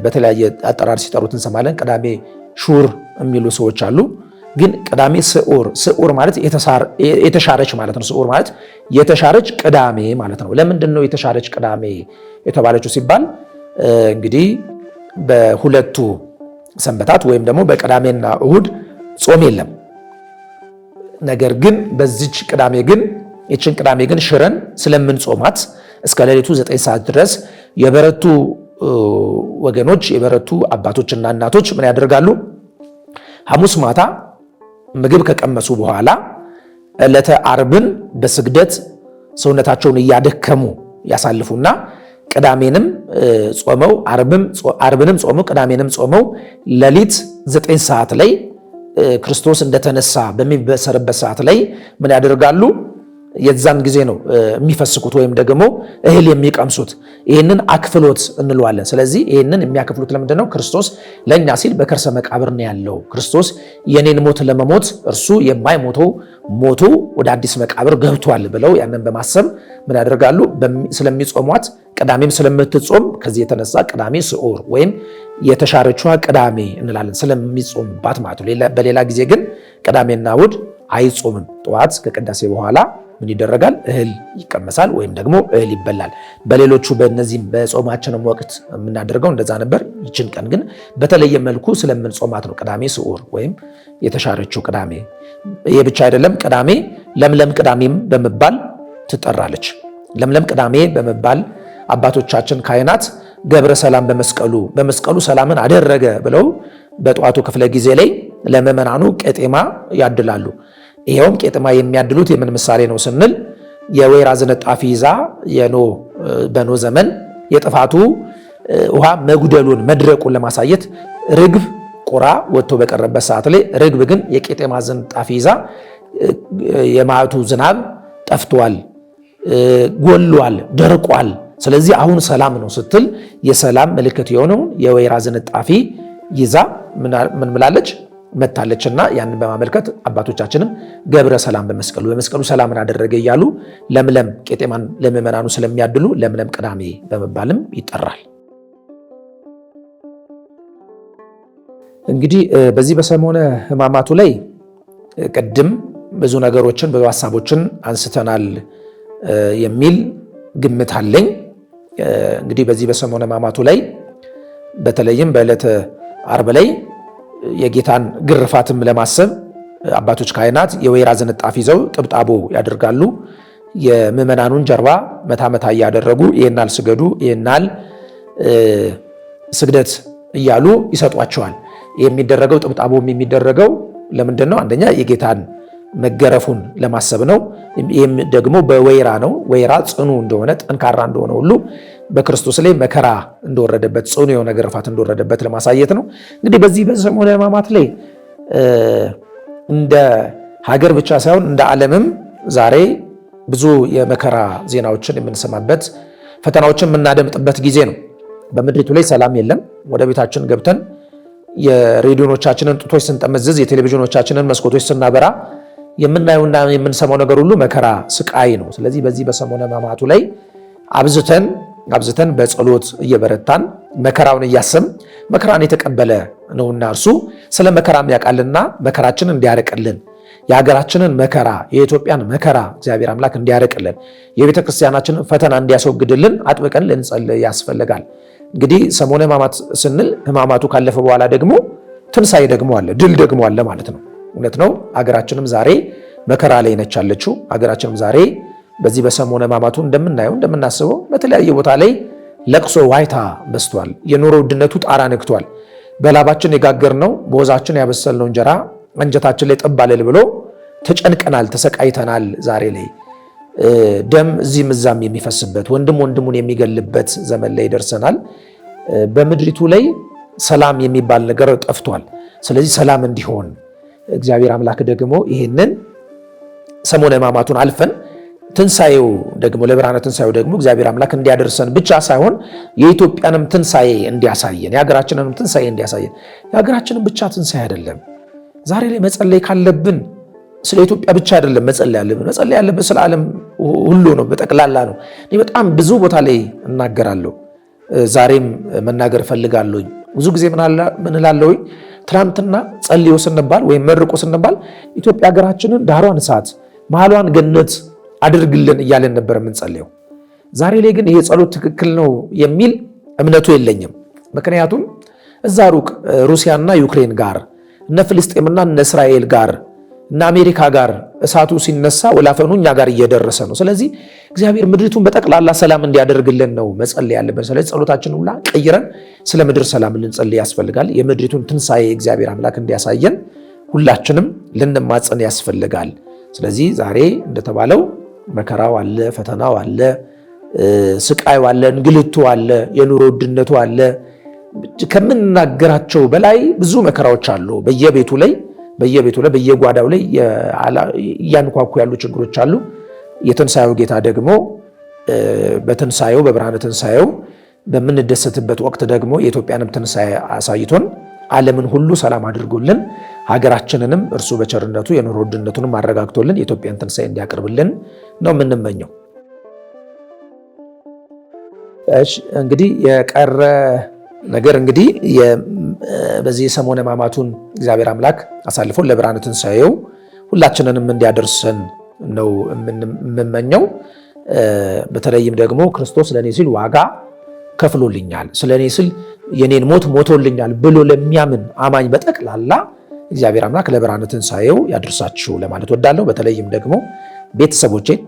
Speaker 1: በተለያየ አጠራር ሲጠሩት እንሰማለን። ቅዳሜ ሹር የሚሉ ሰዎች አሉ። ግን ቅዳሜ ስዑር ማለት የተሻረች ማለት ነው። ስዑር ማለት የተሻረች ቅዳሜ ማለት ነው። ለምንድን ነው የተሻረች ቅዳሜ የተባለችው ሲባል እንግዲህ በሁለቱ ሰንበታት ወይም ደግሞ በቅዳሜና እሁድ ጾም የለም። ነገር ግን በዚች ቅዳሜ ግን ይችን ቅዳሜ ግን ሽረን ስለምንጾማት እስከ ሌሊቱ 9 ሰዓት ድረስ የበረቱ ወገኖች የበረቱ አባቶችና እናቶች ምን ያደርጋሉ? ሐሙስ ማታ ምግብ ከቀመሱ በኋላ ዕለተ ዓርብን በስግደት ሰውነታቸውን እያደከሙ ያሳልፉና ቅዳሜንም ጾመው ዓርብንም ጾመው ቅዳሜንም ጾመው ሌሊት 9 ሰዓት ላይ ክርስቶስ እንደተነሳ በሚበሰርበት ሰዓት ላይ ምን ያደርጋሉ? የዛን ጊዜ ነው የሚፈስኩት ወይም ደግሞ እህል የሚቀምሱት። ይህንን አክፍሎት እንለዋለን። ስለዚህ ይህንን የሚያክፍሉት ለምንድን ነው? ክርስቶስ ለእኛ ሲል በከርሰ መቃብር ነው ያለው። ክርስቶስ የኔን ሞት ለመሞት እርሱ የማይሞተው ሞቶ ወደ አዲስ መቃብር ገብቷል ብለው ያንን በማሰብ ምን ያደርጋሉ? ስለሚጾሟት ቅዳሜም ስለምትጾም ከዚህ የተነሳ ቅዳሜ ስዑር ወይም የተሻረችዋ ቅዳሜ እንላለን፣ ስለሚጾምባት ማለት ነው። በሌላ ጊዜ ግን ቅዳሜና እሑድ አይጾምም። ጠዋት ከቅዳሴ በኋላ ምን ይደረጋል? እህል ይቀመሳል ወይም ደግሞ እህል ይበላል። በሌሎቹ በእነዚህም በጾማችንም ወቅት የምናደርገው እንደዛ ነበር። ይችን ቀን ግን በተለየ መልኩ ስለምንጾማት ነው ቅዳሜ ስዑር ወይም የተሻረችው ቅዳሜ። ይህ ብቻ አይደለም። ቅዳሜ ለምለም ቅዳሜም በመባል ትጠራለች። ለምለም ቅዳሜ በመባል አባቶቻችን ካህናት ገብረ ሰላም በመስቀሉ ሰላምን አደረገ ብለው በጠዋቱ ክፍለ ጊዜ ላይ ለምዕመናኑ ቄጤማ ያድላሉ። ይሄውም ቄጤማ የሚያድሉት የምን ምሳሌ ነው ስንል የወይራ ዝንጣፊ ይዛ በኖ ዘመን የጥፋቱ ውሃ መጉደሉን መድረቁን ለማሳየት ርግብ ቁራ ወጥቶ በቀረበት ሰዓት ላይ ርግብ ግን የቄጤማ ዝንጣፊ ይዛ የማዕቱ ዝናብ ጠፍቷል፣ ጎሏል፣ ደርቋል፣ ስለዚህ አሁን ሰላም ነው ስትል የሰላም ምልክት የሆነውን የወይራ ዝንጣፊ ይዛ ምን ምላለች መታለችና ያንን በማመልከት አባቶቻችንም ገብረ ሰላም በመስቀሉ ሰላምን አደረገ እያሉ ለምለም ቄጤማን ለምዕመናኑ ስለሚያድሉ ለምለም ቅዳሜ በመባልም ይጠራል። እንግዲህ በዚህ በሰሞነ ሕማማቱ ላይ ቅድም ብዙ ነገሮችን ብዙ ሀሳቦችን አንስተናል የሚል ግምት አለኝ። እንግዲህ በዚህ በሰሞነ ሕማማቱ ላይ በተለይም በዕለተ ዓርብ ላይ የጌታን ግርፋትም ለማሰብ አባቶች ካህናት የወይራ ዝንጣፊ ይዘው ጥብጣቦ ያደርጋሉ። የምዕመናኑን ጀርባ መታ መታ እያደረጉ ይህናል ስገዱ፣ ይህናል ስግደት እያሉ ይሰጧቸዋል። የሚደረገው ጥብጣቦም የሚደረገው ለምንድን ነው? አንደኛ የጌታን መገረፉን ለማሰብ ነው። ይህም ደግሞ በወይራ ነው። ወይራ ጽኑ እንደሆነ ጠንካራ እንደሆነ ሁሉ በክርስቶስ ላይ መከራ እንደወረደበት ጽኑ የሆነ ግርፋት እንደወረደበት ለማሳየት ነው። እንግዲህ በዚህ በሰሙነ ሕማማት ላይ እንደ ሀገር ብቻ ሳይሆን እንደ ዓለምም ዛሬ ብዙ የመከራ ዜናዎችን የምንሰማበት ፈተናዎችን የምናደምጥበት ጊዜ ነው። በምድሪቱ ላይ ሰላም የለም። ወደ ቤታችን ገብተን የሬዲዮኖቻችንን ጡቶች ስንጠመዝዝ የቴሌቪዥኖቻችንን መስኮቶች ስናበራ የምናየውና የምንሰማው ነገር ሁሉ መከራ፣ ስቃይ ነው። ስለዚህ በዚህ በሰሙነ ሕማማቱ ላይ አብዝተን በጸሎት እየበረታን መከራውን እያሰብን መከራን የተቀበለ ነውና እርሱ ስለ መከራም ያውቃልና መከራችንን እንዲያርቅልን የሀገራችንን መከራ የኢትዮጵያን መከራ እግዚአብሔር አምላክ እንዲያርቅልን የቤተ ክርስቲያናችንን ፈተና እንዲያስወግድልን አጥብቀን ልንጸልይ ያስፈልጋል። እንግዲህ ሰሙነ ሕማማት ስንል ሕማማቱ ካለፈ በኋላ ደግሞ ትንሣኤ ደግሞ አለ፣ ድል ደግሞ አለ ማለት ነው። እውነት ነው። ሀገራችንም ዛሬ መከራ ላይ ነች ያለችው። ሀገራችንም ዛሬ በዚህ በሰሙነ ሕማማቱ እንደምናየው እንደምናስበው በተለያየ ቦታ ላይ ለቅሶ ዋይታ በስቷል። የኑሮ ውድነቱ ጣራ ነክቷል። በላባችን የጋገርነው በወዛችን ያበሰልነው እንጀራ አንጀታችን ላይ ጠብ አለል ብሎ ተጨንቀናል፣ ተሰቃይተናል። ዛሬ ላይ ደም እዚህም እዛም የሚፈስበት ወንድም ወንድሙን የሚገልበት ዘመን ላይ ደርሰናል። በምድሪቱ ላይ ሰላም የሚባል ነገር ጠፍቷል። ስለዚህ ሰላም እንዲሆን እግዚአብሔር አምላክ ደግሞ ይህንን ሰሞነ ሕማማቱን አልፈን ትንሣኤው ደግሞ ለብርሃነ ትንሣኤው ደግሞ እግዚአብሔር አምላክ እንዲያደርሰን ብቻ ሳይሆን የኢትዮጵያንም ትንሣኤ እንዲያሳየን፣ የሀገራችንንም ትንሣኤ እንዲያሳየን። የሀገራችንን ብቻ ትንሣኤ አይደለም ዛሬ ላይ መጸለይ ካለብን ስለ ኢትዮጵያ ብቻ አይደለም መጸለይ ያለብን። መጸለይ ያለብን ስለ ዓለም ሁሉ ነው፣ በጠቅላላ ነው። እኔ በጣም ብዙ ቦታ ላይ እናገራለሁ፣ ዛሬም መናገር እፈልጋለሁ። ብዙ ጊዜ ምን እላለሁ? ትናንትና ጸልዮ ስንባል ወይም መርቆ ስንባል ኢትዮጵያ ሀገራችንን ዳሯን እሳት መሃሏን ገነት አድርግልን እያለን ነበር የምንጸልየው። ዛሬ ላይ ግን ይሄ ጸሎት ትክክል ነው የሚል እምነቱ የለኝም። ምክንያቱም እዛ ሩቅ ሩሲያና ዩክሬን ጋር እነ ፍልስጤምና እነ እስራኤል ጋር እና አሜሪካ ጋር እሳቱ ሲነሳ ወላፈኑ እኛ ጋር እየደረሰ ነው። ስለዚህ እግዚአብሔር ምድሪቱን በጠቅላላ ሰላም እንዲያደርግልን ነው መጸለይ ያለብን። ስለዚህ ጸሎታችን ሁላ ቀይረን ስለ ምድር ሰላም ልንጸልይ ያስፈልጋል። የምድሪቱን ትንሣኤ እግዚአብሔር አምላክ እንዲያሳየን ሁላችንም ልንማጸን ያስፈልጋል። ስለዚህ ዛሬ እንደተባለው መከራው አለ፣ ፈተናው አለ፣ ስቃዩ አለ፣ እንግልቱ አለ፣ የኑሮ ውድነቱ አለ። ከምንናገራቸው በላይ ብዙ መከራዎች አሉ። በየቤቱ ላይ በየጓዳው ላይ እያንኳኩ ያሉ ችግሮች አሉ። የትንሣኤው ጌታ ደግሞ በትንሣኤው በብርሃነ ትንሣኤው በምንደሰትበት ወቅት ደግሞ የኢትዮጵያንም ትንሣኤ አሳይቶን ዓለምን ሁሉ ሰላም አድርጎልን ሀገራችንንም እርሱ በቸርነቱ የኑሮ ውድነቱንም አረጋግቶልን የኢትዮጵያን ትንሣኤ እንዲያቀርብልን ነው የምንመኘው። እንግዲህ የቀረ ነገር እንግዲህ በዚህ ሰሞነ ሕማማቱን እግዚአብሔር አምላክ አሳልፎን ለብርሃነ ትንሣኤው ሁላችንንም እንዲያደርሰን ነው የምመኘው። በተለይም ደግሞ ክርስቶስ ለእኔ ሲል ዋጋ ከፍሎልኛል፣ ስለኔ ሲል የኔን ሞት ሞቶልኛል ብሎ ለሚያምን አማኝ በጠቅላላ እግዚአብሔር አምላክ ለብርሃነ ትንሣኤው ያደርሳችሁ ለማለት ወዳለሁ። በተለይም ደግሞ ቤተሰቦቼን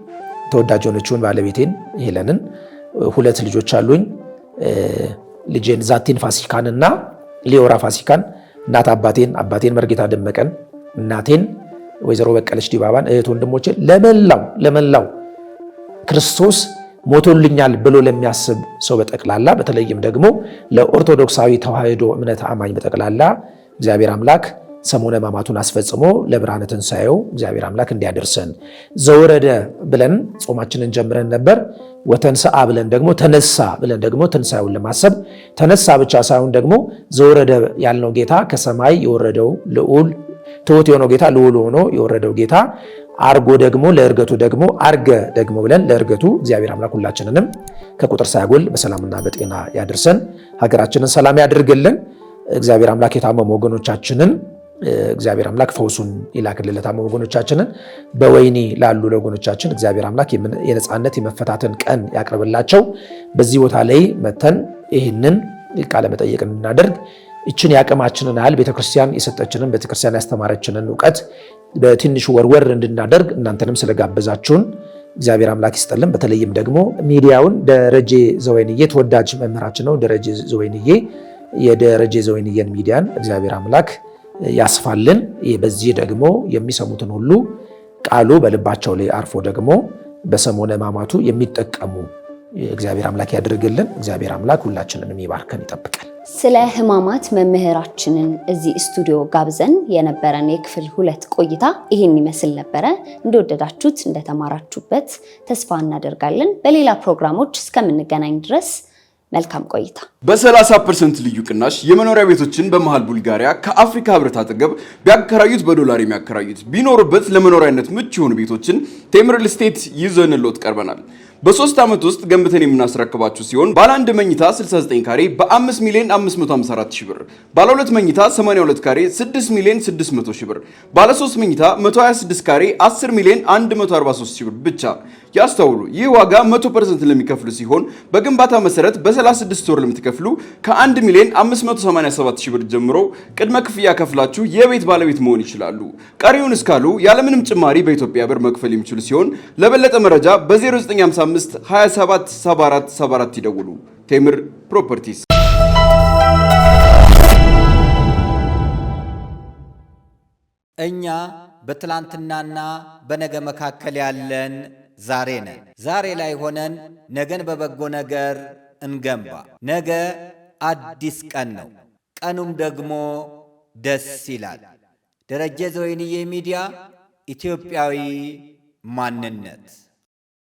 Speaker 1: ተወዳጅ የሆነችውን ባለቤቴን ሄለንን፣ 2 ልጆች አሉኝ። ልጄን ዛቲን ፋሲካንና ሊዮራ ፋሲካን፣ እናት አባቴን መርጌታ ደመቀን፣ እናቴን ወይዘሮ በቀለች ዲባባን፣ እህት ወንድሞቼን፣ ለመላው ክርስቶስ ሞቶልኛል ብሎ ለሚያስብ ሰው በጠቅላላ በተለይም ደግሞ ለኦርቶዶክሳዊ ተዋሕዶ እምነት አማኝ በጠቅላላ እግዚአብሔር አምላክ ሰሞነ ሕማማቱን አስፈጽሞ ለብርሃነ ትንሣኤው እግዚአብሔር አምላክ እንዲያደርሰን። ዘወረደ ብለን ጾማችንን ጀምረን ነበር። ወተንሥአ ብለን ደግሞ ተነሳ ብለን ደግሞ ትንሣኤውን ለማሰብ ተነሳ ብቻ ሳይሆን ደግሞ ዘወረደ ያልነው ጌታ ከሰማይ የወረደው ልዑል ትሑት የሆነው ጌታ ልዑል ሆኖ የወረደው ጌታ አርጎ ደግሞ ለእርገቱ ደግሞ አርገ ደግሞ ብለን ለእርገቱ እግዚአብሔር አምላክ ሁላችንንም ከቁጥር ሳያጎል በሰላምና በጤና ያድርሰን። ሀገራችንን ሰላም ያድርግልን። እግዚአብሔር አምላክ የታመሙ ወገኖቻችንን እግዚአብሔር አምላክ ፈውሱን ይላክልን። ለታመሙ ወገኖቻችንን በወህኒ ላሉ ለወገኖቻችን እግዚአብሔር አምላክ የነፃነት የመፈታትን ቀን ያቅርብላቸው። በዚህ ቦታ ላይ መተን ይህንን ቃለ መጠየቅ እንድናደርግ ይችን የአቅማችንን ያህል ቤተክርስቲያን የሰጠችንን ቤተክርስቲያን ያስተማረችንን እውቀት በትንሹ ወርወር እንድናደርግ እናንተንም ስለጋበዛችሁን እግዚአብሔር አምላክ ይስጠልን። በተለይም ደግሞ ሚዲያውን ደረጀ ዘወይንዬ ተወዳጅ መምህራችን ነው። ደረጀ ዘወይንዬ የደረጀ ዘወይንዬን ሚዲያን እግዚአብሔር አምላክ ያስፋልን። በዚህ ደግሞ የሚሰሙትን ሁሉ ቃሉ በልባቸው ላይ አርፎ ደግሞ በሰሞነ ሕማማቱ የሚጠቀሙ እግዚአብሔር አምላክ ያድርግልን። እግዚአብሔር አምላክ ሁላችንንም ይባርከን ይጠብቃል።
Speaker 3: ስለ ሕማማት መምህራችንን እዚህ ስቱዲዮ ጋብዘን የነበረን የክፍል 2 ቆይታ ይህን ይመስል ነበረ። እንደወደዳችሁት እንደተማራችሁበት ተስፋ እናደርጋለን። በሌላ ፕሮግራሞች እስከምንገናኝ ድረስ መልካም ቆይታ።
Speaker 4: በ30% ልዩ ቅናሽ የመኖሪያ ቤቶችን በመሃል ቡልጋሪያ ከአፍሪካ ህብረት አጠገብ ቢያከራዩት በዶላር የሚያከራዩት ቢኖርበት ለመኖሪያነት ምቹ የሆኑ ቤቶችን ቴምር ሪል ስቴት ይዘንልዎት ቀርበናል። በ3 ዓመት ውስጥ ገንብተን የምናስረክባችሁ ሲሆን ባለ 1 መኝታ 69 ካሬ በ5 ሚሊዮን 554 ሺህ ብር፣ ባለ 2 መኝታ 82 ካሬ 6 ሚሊዮን 600 ሺህ ብር፣ ባለ 3 መኝታ 126 ካሬ 10 ሚሊዮን 143 ሺህ ብር ብቻ። ያስተውሉ፣ ይህ ዋጋ 100% ለሚከፍሉ ሲሆን በግንባታ መሰረት በ36 ወር ለምትከፍሉ ከ1 ሚሊዮን 587 ሺህ ብር ጀምሮ ቅድመ ክፍያ ከፍላችሁ የቤት ባለቤት መሆን ይችላሉ። ቀሪውን እስካሉ ያለምንም ጭማሪ በኢትዮጵያ ብር መክፈል የሚችሉ ሲሆን ለበለጠ መረጃ በ0955 27 74 74 ይደውሉ። ቴምር ፕሮፐርቲስ።
Speaker 2: እኛ በትላንትናና በነገ መካከል ያለን ዛሬ ነን። ዛሬ ላይ ሆነን ነገን በበጎ ነገር እንገንባ። ነገ አዲስ ቀን ነው። ቀኑም ደግሞ ደስ ይላል። ደረጀ ዘወይንዬ ሚዲያ ኢትዮጵያዊ ማንነት